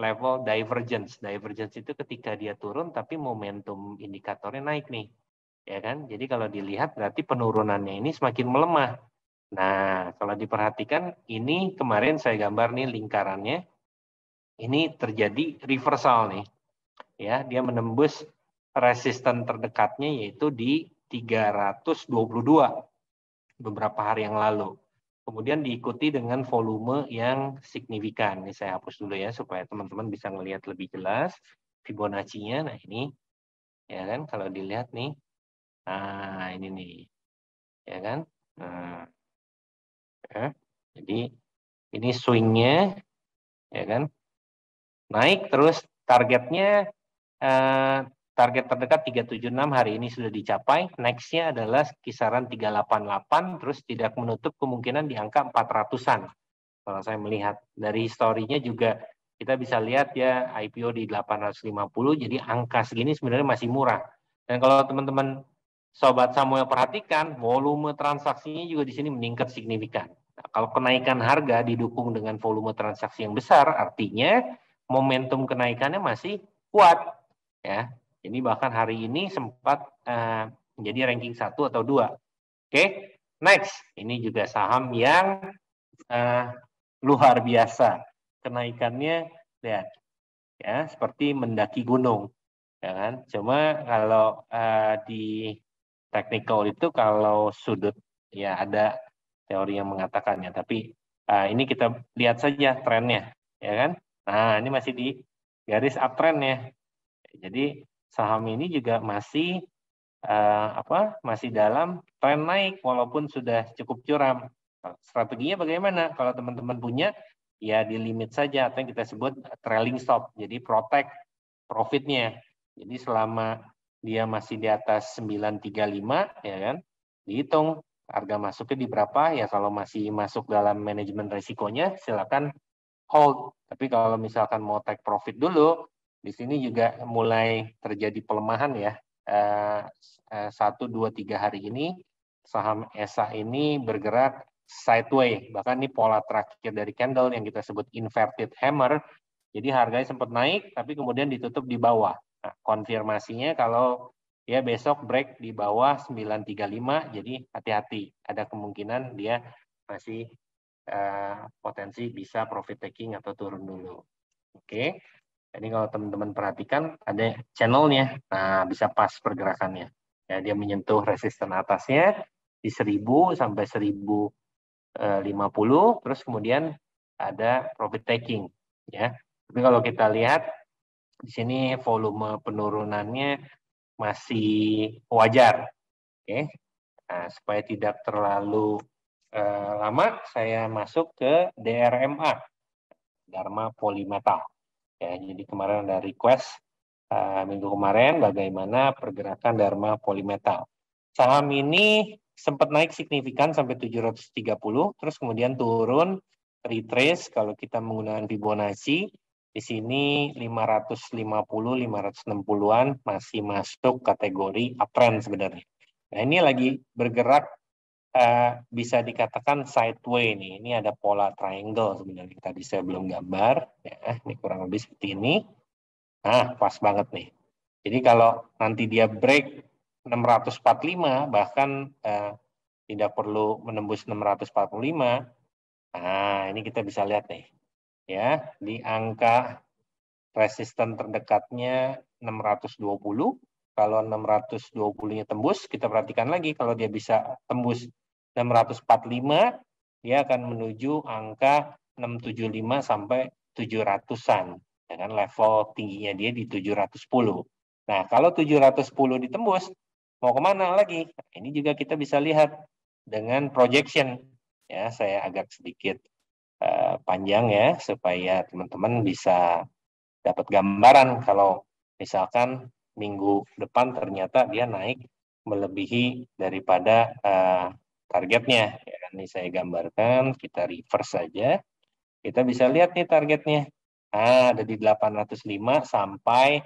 level divergence. Divergence itu ketika dia turun tapi momentum indikatornya naik nih. Ya kan? Jadi kalau dilihat berarti penurunannya ini semakin melemah. Nah, kalau diperhatikan ini kemarin saya gambar nih lingkarannya. Ini terjadi reversal nih. Ya, dia menembus resisten terdekatnya yaitu di 322 beberapa hari yang lalu. Kemudian diikuti dengan volume yang signifikan. Ini saya hapus dulu ya supaya teman-teman bisa melihat lebih jelas Fibonacci-nya. Nah ini ya kan kalau dilihat nih. Nah, ini nih. Ya kan? Nah, ya. Jadi ini swing-nya ya kan? Naik terus targetnya target terdekat 376 hari ini sudah dicapai. Next-nya adalah kisaran 388, terus tidak menutup kemungkinan di angka 400-an. Kalau saya melihat dari historinya juga kita bisa lihat ya IPO di 850, jadi angka segini sebenarnya masih murah. Dan kalau teman-teman Sobat Samuel perhatikan, volume transaksinya juga di sini meningkat signifikan. Nah, kalau kenaikan harga didukung dengan volume transaksi yang besar, artinya momentum kenaikannya masih kuat. Ya, ini bahkan hari ini sempat menjadi ranking 1 atau 2. Oke, next. Ini juga saham yang luar biasa. Kenaikannya lihat ya, seperti mendaki gunung. Ya kan? Cuma kalau di technical itu kalau sudut ya ada teori yang mengatakannya, tapi ini kita lihat saja trennya, ya kan? Nah, ini masih di garis uptrend ya. Jadi saham ini juga masih masih dalam tren naik walaupun sudah cukup curam. Strateginya bagaimana? Kalau teman-teman punya, ya di limit saja atau yang kita sebut trailing stop. Jadi protect profitnya. Jadi selama dia masih di atas 935 ya kan, dihitung harga masuknya di berapa ya. Kalau masih masuk dalam manajemen risikonya silakan hold. Tapi kalau misalkan mau take profit dulu, di sini juga mulai terjadi pelemahan ya. 1, 2, 3 hari ini saham ESA ini bergerak sideways. Bahkan ini pola terakhir dari candle yang kita sebut inverted hammer. Jadi harganya sempat naik tapi kemudian ditutup di bawah. Nah, konfirmasinya kalau dia besok break di bawah 935, jadi hati-hati. Ada kemungkinan dia masih potensi bisa profit taking atau turun dulu. Oke. Jadi kalau teman-teman perhatikan ada channelnya, nah bisa pas pergerakannya. Ya, dia menyentuh resisten atasnya, di 1000 sampai 1050, terus kemudian ada profit taking ya. Tapi kalau kita lihat di sini volume penurunannya masih wajar. Oke. Nah, supaya tidak terlalu lama, saya masuk ke DRMA, Dharma Polymetal. Ya, jadi kemarin ada request minggu kemarin bagaimana pergerakan Dharma Polymetal. Saham ini sempat naik signifikan sampai 730, terus kemudian turun, retrace kalau kita menggunakan Fibonacci. Di sini 550-560-an masih masuk kategori uptrend sebenarnya. Nah, ini lagi bergerak bisa dikatakan sideway nih. Ini ada pola triangle sebenarnya. Tadi saya belum gambar. Ya, ini kurang lebih seperti ini. Nah, pas banget nih. Jadi kalau nanti dia break 645, bahkan tidak perlu menembus 645. Nah, ini kita bisa lihat nih. Ya, di angka resisten terdekatnya 620. Kalau 620-nya tembus, kita perhatikan lagi kalau dia bisa tembus 645, dia akan menuju angka 675 sampai 700-an. Dengan level tingginya dia di 710. Nah, kalau 710 ditembus, mau kemana lagi? Nah, ini juga kita bisa lihat dengan projection. Ya, saya agak sedikit panjang ya, supaya teman-teman bisa dapat gambaran kalau misalkan minggu depan ternyata dia naik melebihi daripada targetnya. Ya, ini saya gambarkan, kita reverse saja. Kita bisa lihat nih targetnya. Nah, ada di 805 sampai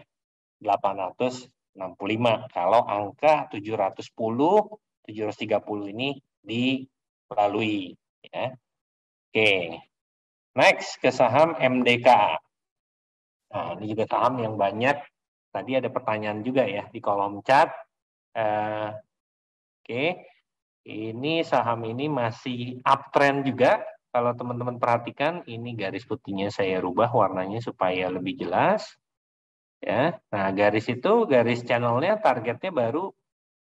865. Kalau angka 710, 730 ini dilalui. Ya. Oke. Next ke saham MDKA. Nah, ini juga saham yang banyak. Tadi ada pertanyaan juga ya di kolom chat. Oke. Ini saham ini masih uptrend juga. Kalau teman-teman perhatikan, ini garis putihnya saya rubah warnanya supaya lebih jelas. Ya, nah garis itu, garis channelnya targetnya baru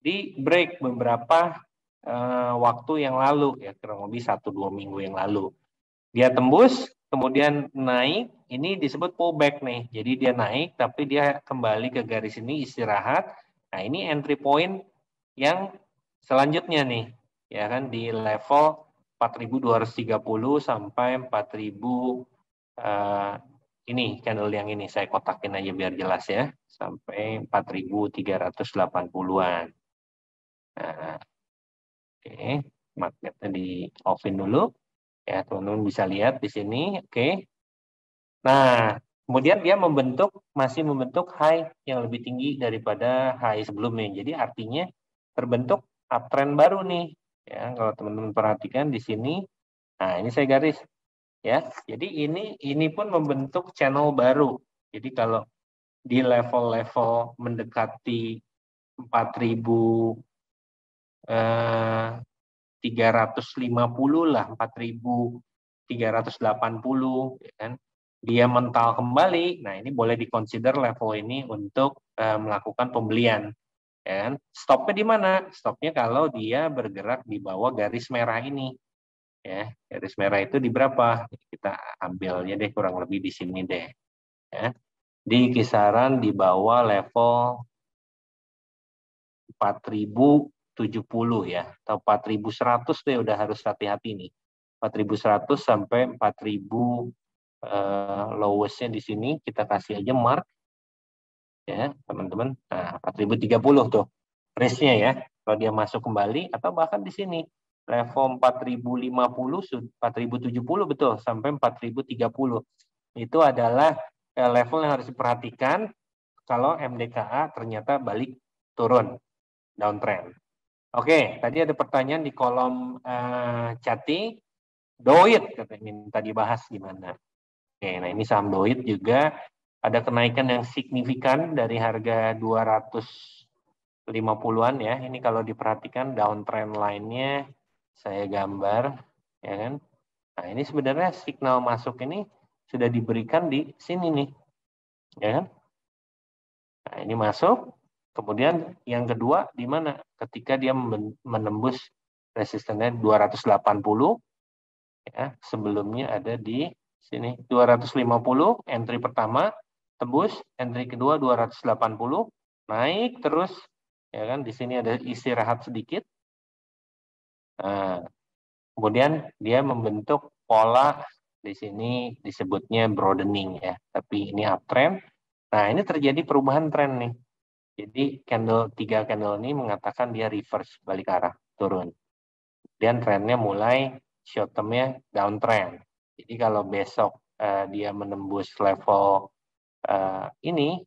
di break beberapa waktu yang lalu, ya kurang lebih 1-2 minggu yang lalu. Dia tembus, kemudian naik, ini disebut pullback nih. Jadi dia naik, tapi dia kembali ke garis ini istirahat. Nah ini entry point yang selanjutnya nih, ya kan di level 4.230 sampai 4.000 ini candle yang ini saya kotakin aja biar jelas ya, sampai 4.380-an. Nah, oke, marketnya di offin dulu ya, teman-teman bisa lihat di sini. Oke. Nah, kemudian dia masih membentuk high yang lebih tinggi daripada high sebelumnya. Jadi artinya terbentuk uptrend baru nih. Ya, kalau teman-teman perhatikan di sini. Nah, ini saya garis ya. Jadi ini pun membentuk channel baru. Jadi kalau di level-level mendekati 4.350 lah, 4.380 ya kan. Dia mental kembali. Nah, ini boleh dikonsider level ini untuk melakukan pembelian. Ya kan? Stopnya di mana? Stopnya kalau dia bergerak di bawah garis merah ini. Ya, garis merah itu di berapa? Kita ambilnya deh kurang lebih di sini deh. Ya. Di kisaran di bawah level 4.070 ya, atau 4.100 deh udah harus hati-hati nih. 4.100 sampai 4.000 lowest-nya di sini kita kasih aja mark ya teman-teman. Nah 4.030 tuh risk-nya ya, kalau dia masuk kembali atau bahkan di sini level 4.050 4.070 betul sampai 4.030 itu adalah level yang harus diperhatikan kalau MDKA ternyata balik turun downtrend. Oke, tadi ada pertanyaan di kolom chatting. Doit katanya minta dibahas gimana. Oke, nah ini saham Doit juga ada kenaikan yang signifikan dari harga 250-an ya. Ini kalau diperhatikan downtrend line-nya saya gambar ya kan. Nah, ini sebenarnya signal masuk ini sudah diberikan di sini nih. Ya kan? Nah, ini masuk. Kemudian yang kedua di mana? Ketika dia menembus resistennya 280 ya, sebelumnya ada di sini 250, entry pertama tembus, entry kedua 280, naik terus ya kan, di sini ada istirahat sedikit. Nah, kemudian dia membentuk pola di sini disebutnya broadening ya, tapi ini uptrend. Nah, ini terjadi perubahan tren nih. Jadi tiga candle ini mengatakan dia reverse balik arah turun. Dan trennya mulai short termnya downtrend. Jadi kalau besok dia menembus level ini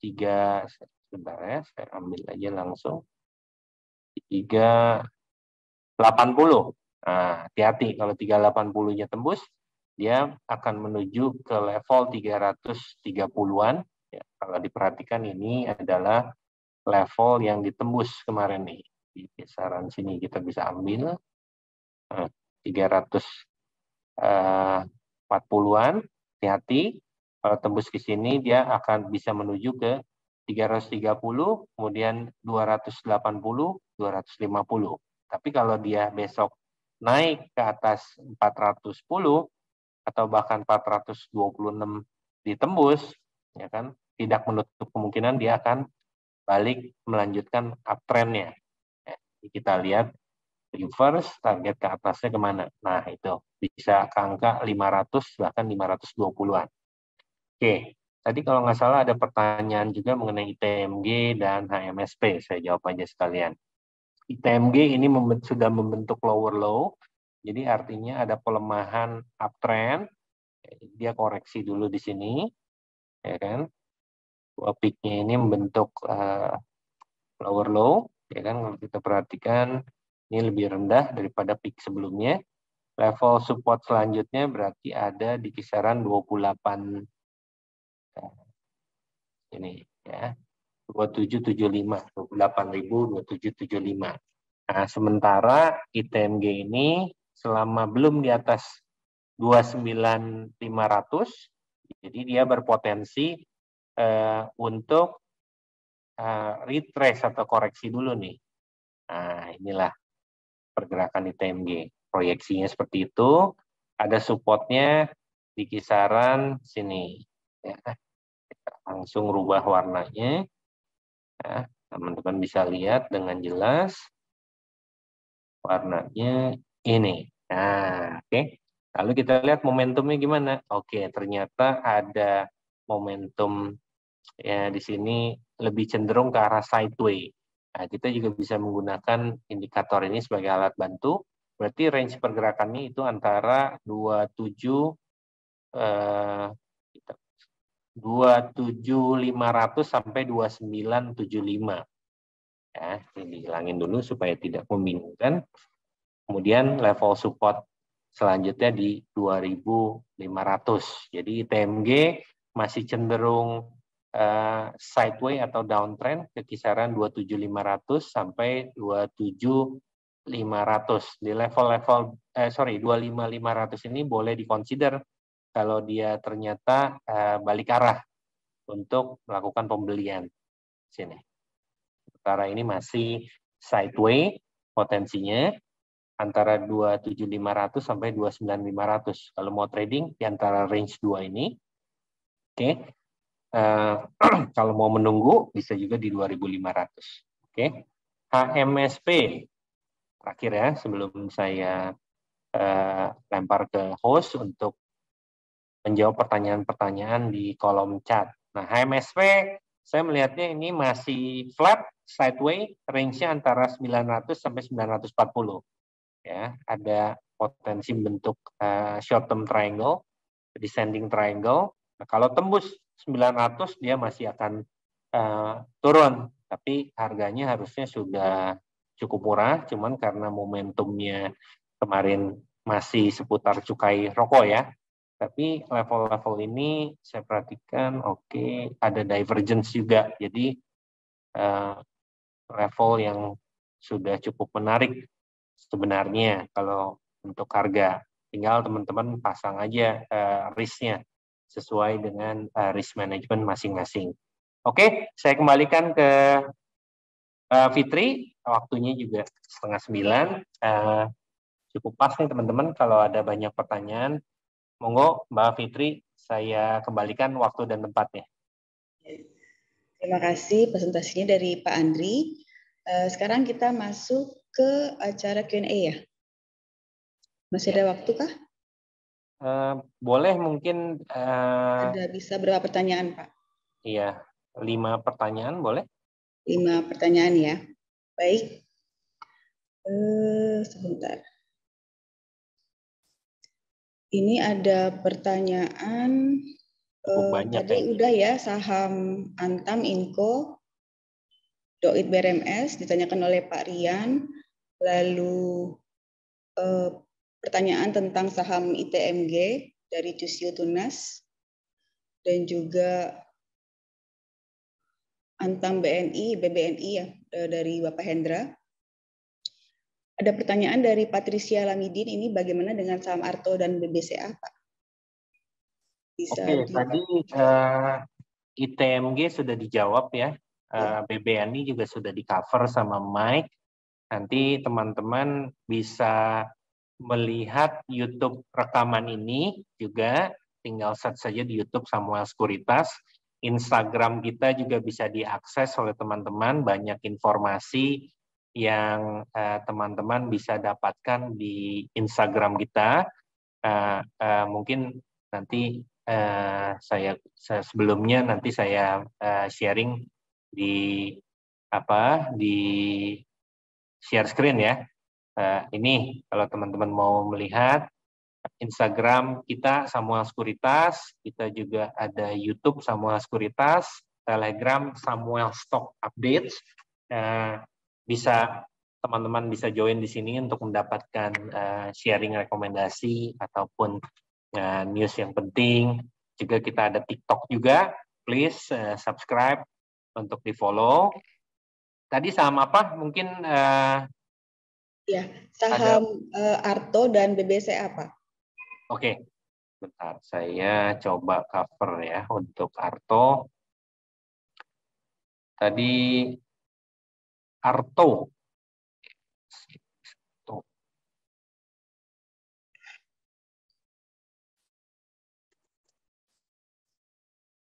tiga, sebentar ya, saya ambil aja langsung 380. Nah, hati-hati kalau 380-nya tembus, dia akan menuju ke level 330-an. Ya, kalau diperhatikan ini adalah level yang ditembus kemarin nih. Di kisaran sini kita bisa ambil 340-an. Hati-hati, kalau tembus ke sini dia akan bisa menuju ke 330, kemudian 280, 250. Tapi kalau dia besok naik ke atas 410 atau bahkan 426 ditembus, ya kan, tidak menutup kemungkinan dia akan balik melanjutkan uptrend-nya. Ya, kita lihat reverse, target ke atasnya kemana. Nah, itu bisa ke angka 500, bahkan 520-an. Oke, tadi kalau nggak salah ada pertanyaan juga mengenai ITMG dan HMSP. Saya jawab aja sekalian. ITMG ini sudah membentuk lower low, jadi artinya ada pelemahan uptrend. Dia koreksi dulu di sini, ya kan? Peaknya ini membentuk lower low, ya kan? Kalau kita perhatikan ini lebih rendah daripada peak sebelumnya. Level support selanjutnya berarti ada di kisaran 28 ini ya. 2775, 28.2775. Nah, sementara ITMG ini selama belum di atas 29.500, jadi dia berpotensi untuk retrace atau koreksi dulu nih. Nah, inilah pergerakan ITMG. Proyeksinya seperti itu. Ada supportnya di kisaran sini. Ya. Kita langsung rubah warnanya. Ya, teman-teman bisa lihat dengan jelas. Warnanya ini. Nah, oke. Lalu kita lihat momentumnya gimana. Oke, ternyata ada momentum ya di sini lebih cenderung ke arah sideway. Nah, kita juga bisa menggunakan indikator ini sebagai alat bantu. Berarti range pergerakannya itu antara 27.500 sampai 2975. Ya, ini dihilangin dulu supaya tidak membingungkan. Kemudian level support selanjutnya di 2.500. Jadi ITMG masih cenderung sideway atau downtrend ke kisaran 27.500 sampai 27.500. Di level-level 25.500 ini boleh dikonsider kalau dia ternyata balik arah untuk melakukan pembelian sini. Sementara ini masih sideway potensinya antara 27.500 sampai 29.500. Kalau mau trading di antara range 2 ini. Oke. Kalau mau menunggu bisa juga di 2.500. Oke. HMSP terakhir ya sebelum saya lempar ke host untuk menjawab pertanyaan-pertanyaan di kolom chat. Nah, HMSP saya melihatnya ini masih flat sideway, range-nya antara 900 sampai 940. Ya, ada potensi bentuk short term triangle, descending triangle. Nah, kalau tembus 900 dia masih akan turun, tapi harganya harusnya sudah cukup murah, cuman karena momentumnya kemarin masih seputar cukai rokok ya. Tapi level-level ini saya perhatikan oke, ada divergence juga. Jadi level yang sudah cukup menarik sebenarnya kalau untuk harga. Tinggal teman-teman pasang aja risk-nya sesuai dengan risk management masing-masing. Oke, saya kembalikan ke Fitri waktunya juga 8:30. Cukup pas nih teman-teman, kalau ada banyak pertanyaan, monggo Mbak Fitri, saya kembalikan waktu dan tempatnya.
Terima kasih presentasinya dari Pak Andri. Sekarang kita masuk ke acara Q&A ya. Masih ada waktu kah?
Boleh mungkin.
Ada bisa berapa pertanyaan, Pak?
Iya, 5 pertanyaan boleh?
5 pertanyaan ya. Baik. Sebentar. Ini ada pertanyaan.
Banyak
tadi udah ya, saham Antam Inco, Doit BRMS ditanyakan oleh Pak Rian. Lalu pertanyaan tentang saham ITMG dari Cusio Tunas, dan juga Antam BNI, BBNI ya, dari Bapak Hendra. Ada pertanyaan dari Patricia Lamidin, ini bagaimana dengan saham Arto dan BBCA, Pak?
Oke, tadi ITMG sudah dijawab ya. BBNI juga sudah di-cover sama Mike. Nanti teman-teman bisa melihat YouTube rekaman ini juga, tinggal search saja di YouTube Samuel Sekuritas. Instagram kita juga bisa diakses oleh teman-teman, banyak informasi yang teman-teman bisa dapatkan di Instagram kita. Mungkin nanti saya sebelumnya nanti saya sharing di share screen ya. Ini kalau teman-teman mau melihat Instagram kita Samuel Sekuritas, kita juga ada YouTube Samuel Sekuritas, Telegram Samuel Stock Updates. Teman-teman bisa join di sini untuk mendapatkan sharing rekomendasi ataupun news yang penting. Juga kita ada TikTok juga, please subscribe untuk di-follow. Tadi saham apa? Mungkin
ya, saham Arto dan BBCA, Pak.
Oke, bentar. Saya coba cover ya untuk Arto. Tadi Arto.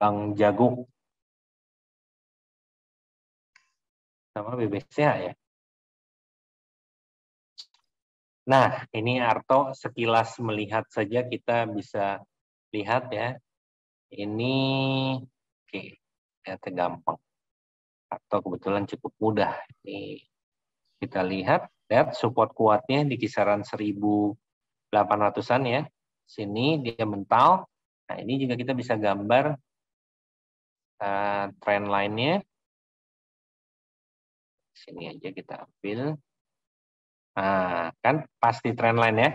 Bang Jagung. Sama BBCA ya. Nah, ini Arto sekilas melihat saja kita bisa lihat ya. Ini oke, ya gampang. Arto kebetulan cukup mudah. Ini kita lihat support kuatnya di kisaran 1.800-an ya. Sini dia mental. Nah, ini juga kita bisa gambar trend line-nya. Sini aja kita ambil. Nah, kan pas di trend line ya.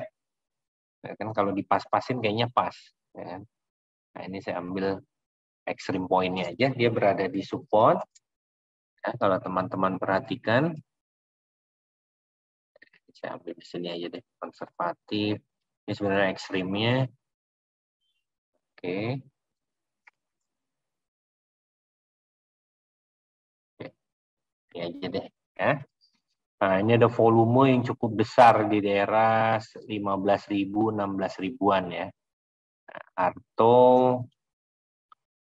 Kan kalau dipas-pasin kayaknya pas. Ya. Nah, ini saya ambil extreme point-nya aja. Dia berada di support. Ya, kalau teman-teman perhatikan, saya ambil di sini aja deh, konservatif. Ini sebenarnya ekstrimnya. Oke. Ini aja deh. Ya. Nah, ini ada volume yang cukup besar di daerah 15.000, 16.000-an ya. Nah, Arto,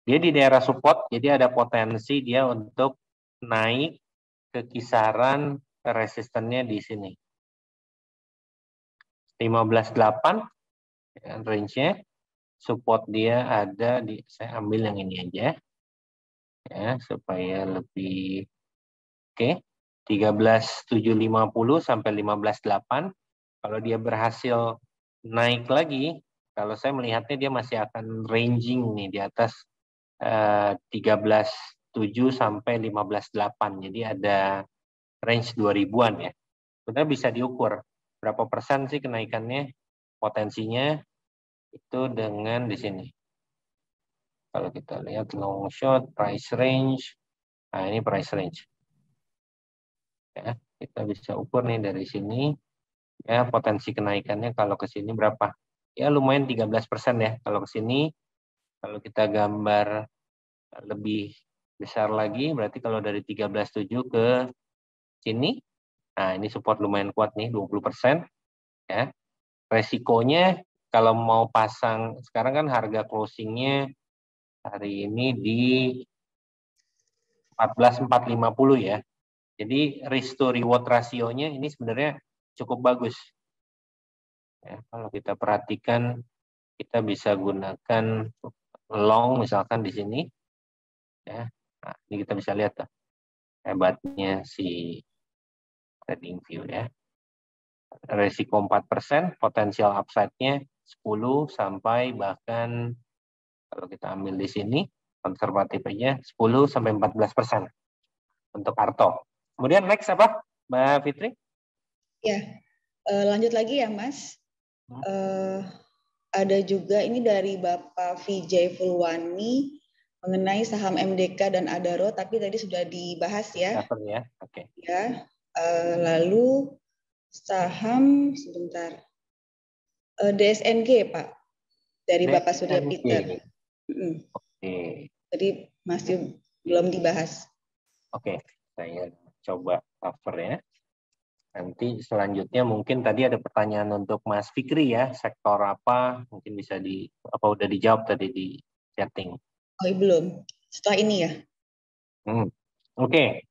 dia di daerah support, jadi ada potensi dia untuk naik ke kisaran resistennya di sini. 15.8 ya, range-nya. Support dia ada di, saya ambil yang ini aja ya supaya lebih oke. 13.750 sampai 15.8. Kalau dia berhasil naik lagi, kalau saya melihatnya dia masih akan ranging nih di atas 13.7 sampai 15.8. Jadi ada range 2000-an ya. Sebenarnya bisa diukur berapa persen sih kenaikannya, potensinya itu dengan di sini. Kalau kita lihat long shot, price range, nah ini price range. Ya, kita bisa ukur nih dari sini, ya potensi kenaikannya kalau ke sini berapa? Ya lumayan 13% ya. Kalau ke sini, kalau kita gambar lebih besar lagi, berarti kalau dari 13.7 ke sini, Nah, ini support lumayan kuat nih, 20%. Ya. Resikonya kalau mau pasang, sekarang kan harga closingnya hari ini di 14.450 ya. Jadi risk to reward rasionya ini sebenarnya cukup bagus. Ya, kalau kita perhatikan, kita bisa gunakan long misalkan di sini. Ya. Nah, ini kita bisa lihat tuh, hebatnya si TradingView ya. Resiko 4%, potensial upside-nya 10 sampai bahkan kalau kita ambil di sini konservatif aja 10 sampai 14% untuk Arto. Kemudian next apa, Mbak Fitri?
Ya, lanjut lagi ya Mas. Ada juga ini dari Bapak Vijay Fulwani mengenai saham MDK dan Adaro, tapi tadi sudah dibahas ya.
Ya, oke.
Ya, lalu saham sebentar DSNG Pak dari Bapak Surya Peter.
Oke.
Jadi masih belum dibahas.
Oke, saya coba cover ya. Nanti selanjutnya mungkin tadi ada pertanyaan untuk Mas Fikri ya, sektor apa mungkin bisa udah dijawab tadi di chatting.
Oh belum, setelah ini ya.
Oke.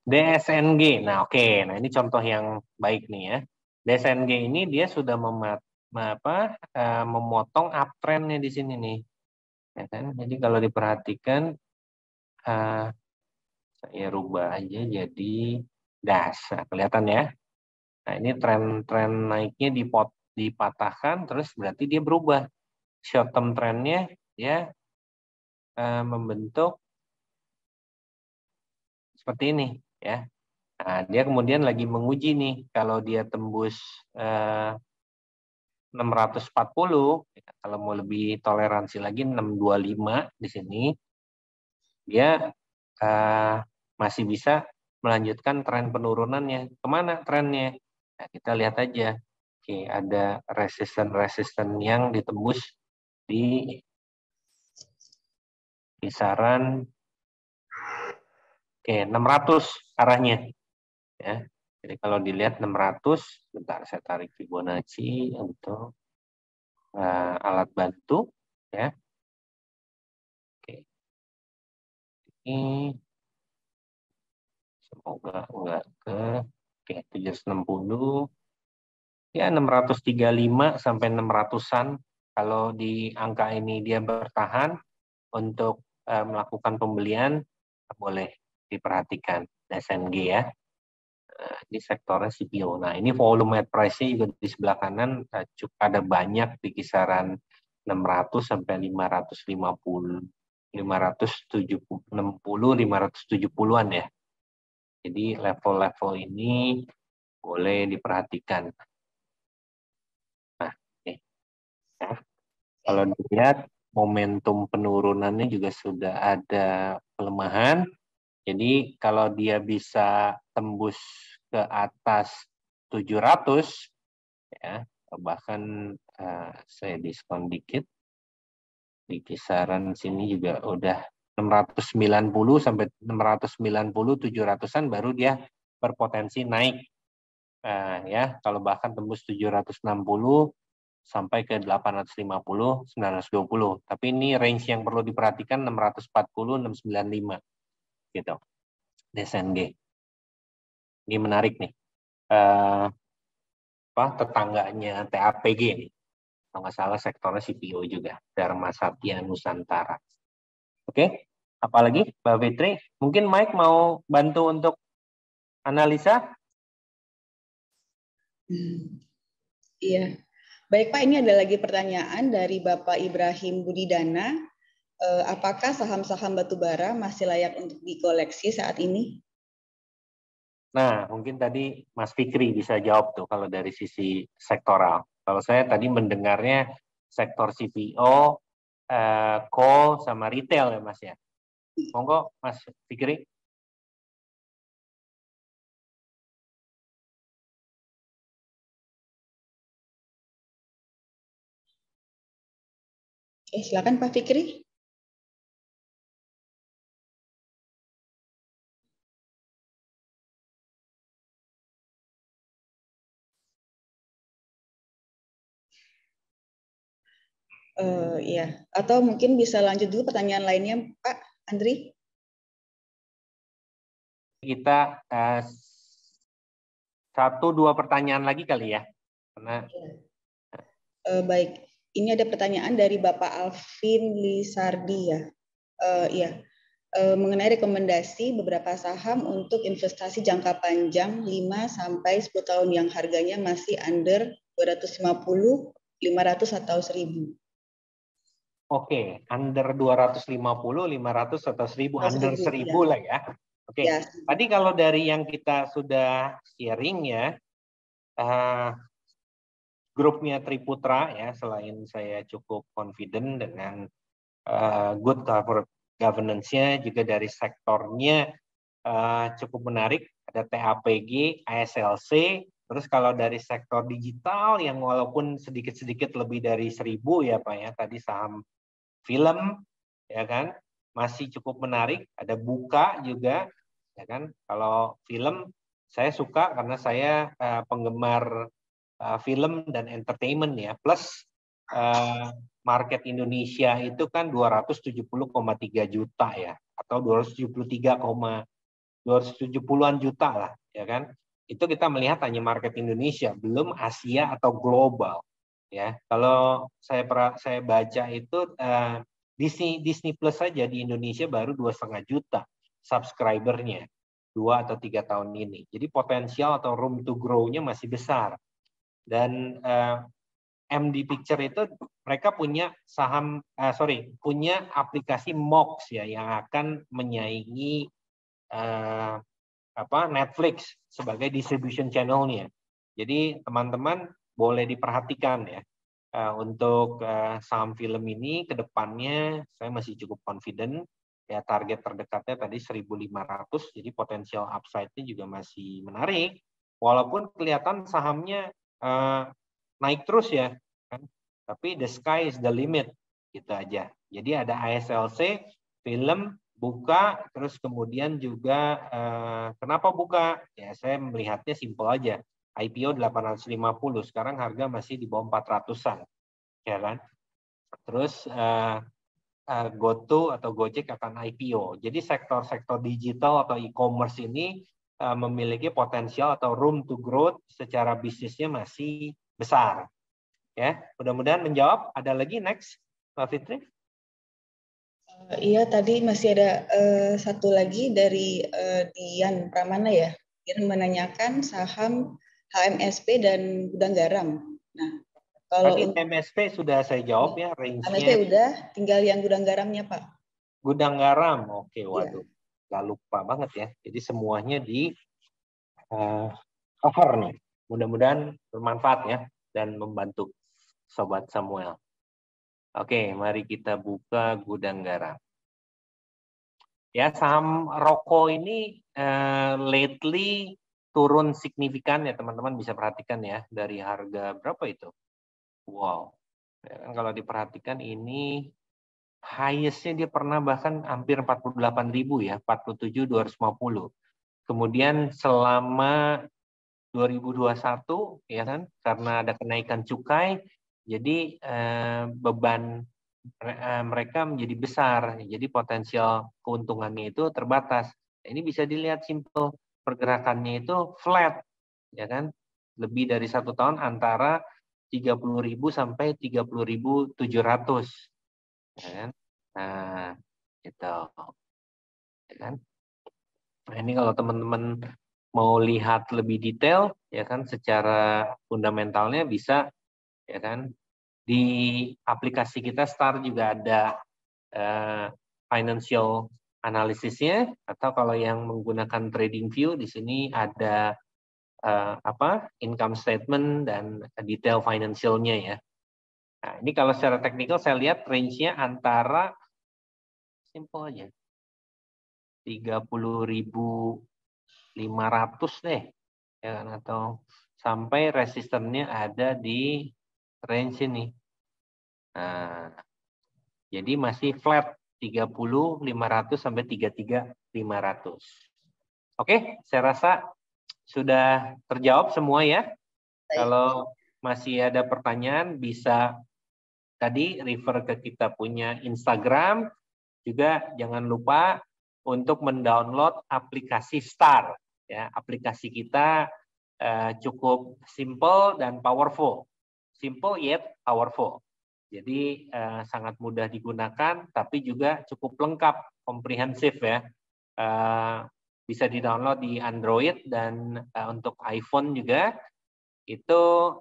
DSNG. Nah, nah ini contoh yang baik nih ya. DSNG ini dia sudah memotong uptrend-nya di sini nih. Ya kan? Jadi kalau diperhatikan saya rubah aja jadi dash. Nah, kelihatan ya. Nah, ini tren naiknya dipatahkan terus berarti dia berubah. Short term trend-nya dia membentuk seperti ini ya. Nah, dia kemudian lagi menguji nih, kalau dia tembus 640, kalau mau lebih toleransi lagi 625 di sini, dia masih bisa melanjutkan tren penurunannya. Kemana trennya? Nah, kita lihat aja. Oke, ada resisten yang ditembus di kisaran 600 arahnya. Ya. Jadi kalau dilihat 600, bentar saya tarik Fibonacci untuk alat bantu ya. Oke. Ini semoga enggak ke 760 ya 635 sampai 600-an. Kalau di angka ini dia bertahan untuk melakukan pembelian, boleh diperhatikan DSNG ya. Di sektornya CPO. Nah, ini volume at price-nya juga di sebelah kanan ada banyak di kisaran 600 sampai 550, 560, 570-an ya. Jadi level-level ini boleh diperhatikan. Nah, ya. Kalau dilihat momentum penurunannya juga sudah ada pelemahan. Jadi kalau dia bisa tembus ke atas 700 ya, bahkan saya diskon dikit di kisaran sini juga udah 690 sampai 690 700-an baru dia berpotensi naik. Ya, kalau bahkan tembus 760 sampai ke 850 920. Tapi ini range yang perlu diperhatikan 640 695 gitu. DSNG. Ini menarik nih. Tetangganya TAPG nih. Kalau nggak salah sektornya CPO juga. Dharma Satya Nusantara. Oke. Apalagi Mbak Fitri? Mungkin Mike mau bantu untuk analisa?
Iya. Baik Pak, ini ada lagi pertanyaan dari Bapak Ibrahim Budidana. Apakah saham-saham batubara masih layak untuk dikoleksi saat ini?
Nah, mungkin tadi Mas Fikri bisa jawab tuh kalau dari sisi sektoral. Kalau saya tadi mendengarnya sektor CPO, coal, sama retail ya Mas ya. Monggo Mas Fikri.
Silakan Pak Fikri. Iya, atau mungkin bisa lanjut dulu pertanyaan lainnya, Pak Andri.
Kita 1-2 pertanyaan lagi kali ya, karena
Baik, ini ada pertanyaan dari Bapak Alvin Lisardi ya. Iya, mengenai rekomendasi beberapa saham untuk investasi jangka panjang 5-10 tahun yang harganya masih under 250, 500 atau 1000.
Oke, under 250, 500 atau 1000, under 1000
ya.
lah ya. Oke,
Ya.
tadi kalau dari yang kita sudah sharing ya, grupnya Triputra ya, selain saya cukup confident dengan good corporate governance-nya, juga dari sektornya cukup menarik, ada TAPG, ASLC, terus kalau dari sektor digital yang walaupun sedikit-sedikit lebih dari 1000 ya Pak ya, tadi saham film ya kan, masih cukup menarik, ada Buka juga ya kan. Kalau film saya suka karena saya penggemar film dan entertainment ya, plus market Indonesia itu kan 270,3 juta ya, atau 270-an juta lah ya kan. Itu kita melihat hanya market Indonesia, belum Asia atau global ya. Kalau saya baca itu Disney Plus saja di Indonesia baru 2,5 juta subscribernya 2 atau 3 tahun ini. Jadi potensial atau room to grow-nya masih besar. Dan MD Picture itu mereka punya punya aplikasi MOX ya yang akan menyaingi Netflix sebagai distribution channel-nya. Jadi teman-teman boleh diperhatikan ya untuk saham film ini ke depannya saya masih cukup confident ya, target terdekatnya tadi 1.500, jadi potensial upside-nya juga masih menarik walaupun kelihatan sahamnya naik terus ya kan? Tapi the sky is the limit gitu aja. Jadi ada ASLC, film, Buka, terus kemudian juga kenapa Buka? Ya saya melihatnya simpel aja. IPO 850, sekarang harga masih di bawah 400-an. Ya kan? Terus GoTo atau Gojek akan IPO. Jadi sektor-sektor digital atau e-commerce ini memiliki potensial atau room to growth secara bisnisnya masih besar. Ya, mudah-mudahan menjawab. Ada lagi next, Mbak Fitri?
Iya, tadi masih ada satu lagi dari Dian Pramana ya. Dian menanyakan saham HMSP dan Gudang Garam. Nah, kalau
tadi HMSP sudah saya jawab ya, range-nya.
HMSP udah, tinggal yang Gudang Garamnya Pak.
Gudang Garam, oke, waduh, nggak lupa banget ya. Jadi semuanya di cover nih. Mudah-mudahan bermanfaat ya dan membantu Sobat Samuel. Oke, mari kita buka Gudang Garam. Ya, saham rokok ini lately turun signifikan ya, teman-teman bisa perhatikan ya, dari harga berapa itu? Wow. Ya, kan kalau diperhatikan ini highest-nya dia pernah bahkan hampir 48.000 ya, 47.250. Kemudian selama 2021 ya kan, karena ada kenaikan cukai, jadi beban mereka menjadi besar, jadi potensial keuntungannya itu terbatas. Ini bisa dilihat simple, pergerakannya itu flat, ya kan, lebih dari 1 tahun antara 30.000 sampai 30.700, ya kan. Nah, gitu, ya kan. Nah, ini kalau teman-teman mau lihat lebih detail, ya kan, secara fundamentalnya bisa, ya kan. Di aplikasi kita Star juga ada financial analisisnya, atau kalau yang menggunakan TradingView di sini ada income statement dan detail financialnya ya. Nah, ini kalau secara teknikal saya lihat range-nya antara simple aja 30.500 deh, ya kan, atau sampai resistennya ada di range ini. Nah, jadi masih flat 30.500 sampai 33.500. Oke, saya rasa sudah terjawab semua ya. Baik. Kalau masih ada pertanyaan bisa tadi refer ke kita punya Instagram, juga jangan lupa untuk mendownload aplikasi Star. Ya, aplikasi kita cukup simple dan powerful. Simple yet powerful. Jadi sangat mudah digunakan, tapi juga cukup lengkap, komprehensif ya. Bisa di-download di Android dan untuk iPhone juga. Itu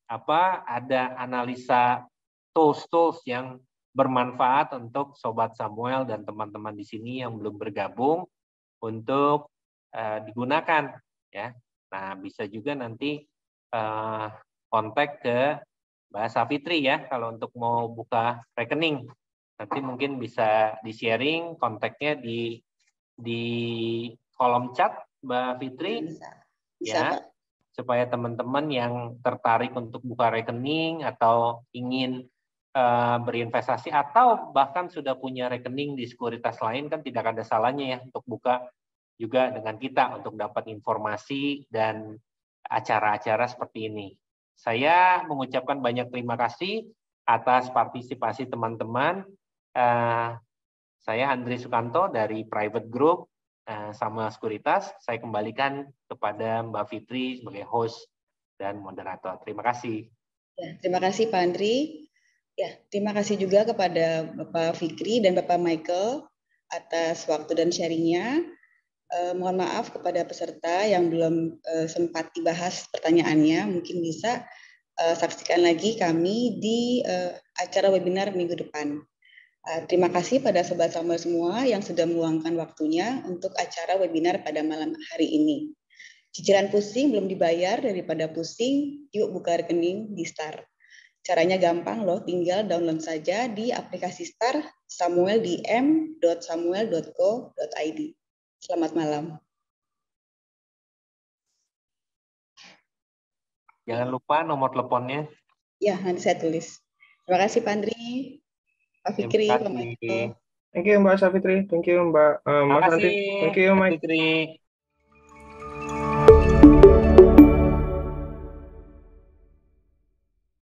ada analisa tools-tools yang bermanfaat untuk Sobat Samuel dan teman-teman di sini yang belum bergabung untuk digunakan ya. Nah, bisa juga nanti kontak ke Mbak Safitri ya kalau untuk mau buka rekening. Nanti mungkin bisa di-sharing kontaknya di kolom chat Mbak Fitri.
Bisa,
ya.
Pak.
Supaya teman-teman yang tertarik untuk buka rekening atau ingin berinvestasi atau bahkan sudah punya rekening di sekuritas lain, kan tidak ada salahnya ya untuk buka juga dengan kita untuk dapat informasi dan acara-acara seperti ini. Saya mengucapkan banyak terima kasih atas partisipasi teman-teman. Saya Andri Sukanto dari Private Group Samuel Sekuritas. Saya kembalikan kepada Mbak Fitri sebagai host dan moderator. Terima kasih.
Ya, terima kasih Pak Andri. Ya, terima kasih juga kepada Bapak Fikri dan Bapak Michael atas waktu dan sharingnya. Mohon maaf kepada peserta yang belum sempat dibahas pertanyaannya. Mungkin bisa saksikan lagi kami di acara webinar minggu depan. Terima kasih pada Sobat Samuel semua yang sudah meluangkan waktunya untuk acara webinar pada malam hari ini. Cicilan pusing belum dibayar, daripada pusing, yuk buka rekening di Star. Caranya gampang loh, tinggal download saja di aplikasi Star Samuel di m.samuel.co.id. Selamat malam.
Jangan lupa nomor teleponnya.
Ya, nanti saya tulis. Terima kasih Pak Andri, Pak Fikri, Pak Michael.
Thank you Mbak Safitri, thank you Mbak Mas Andri, thank you Mike.
Fitri.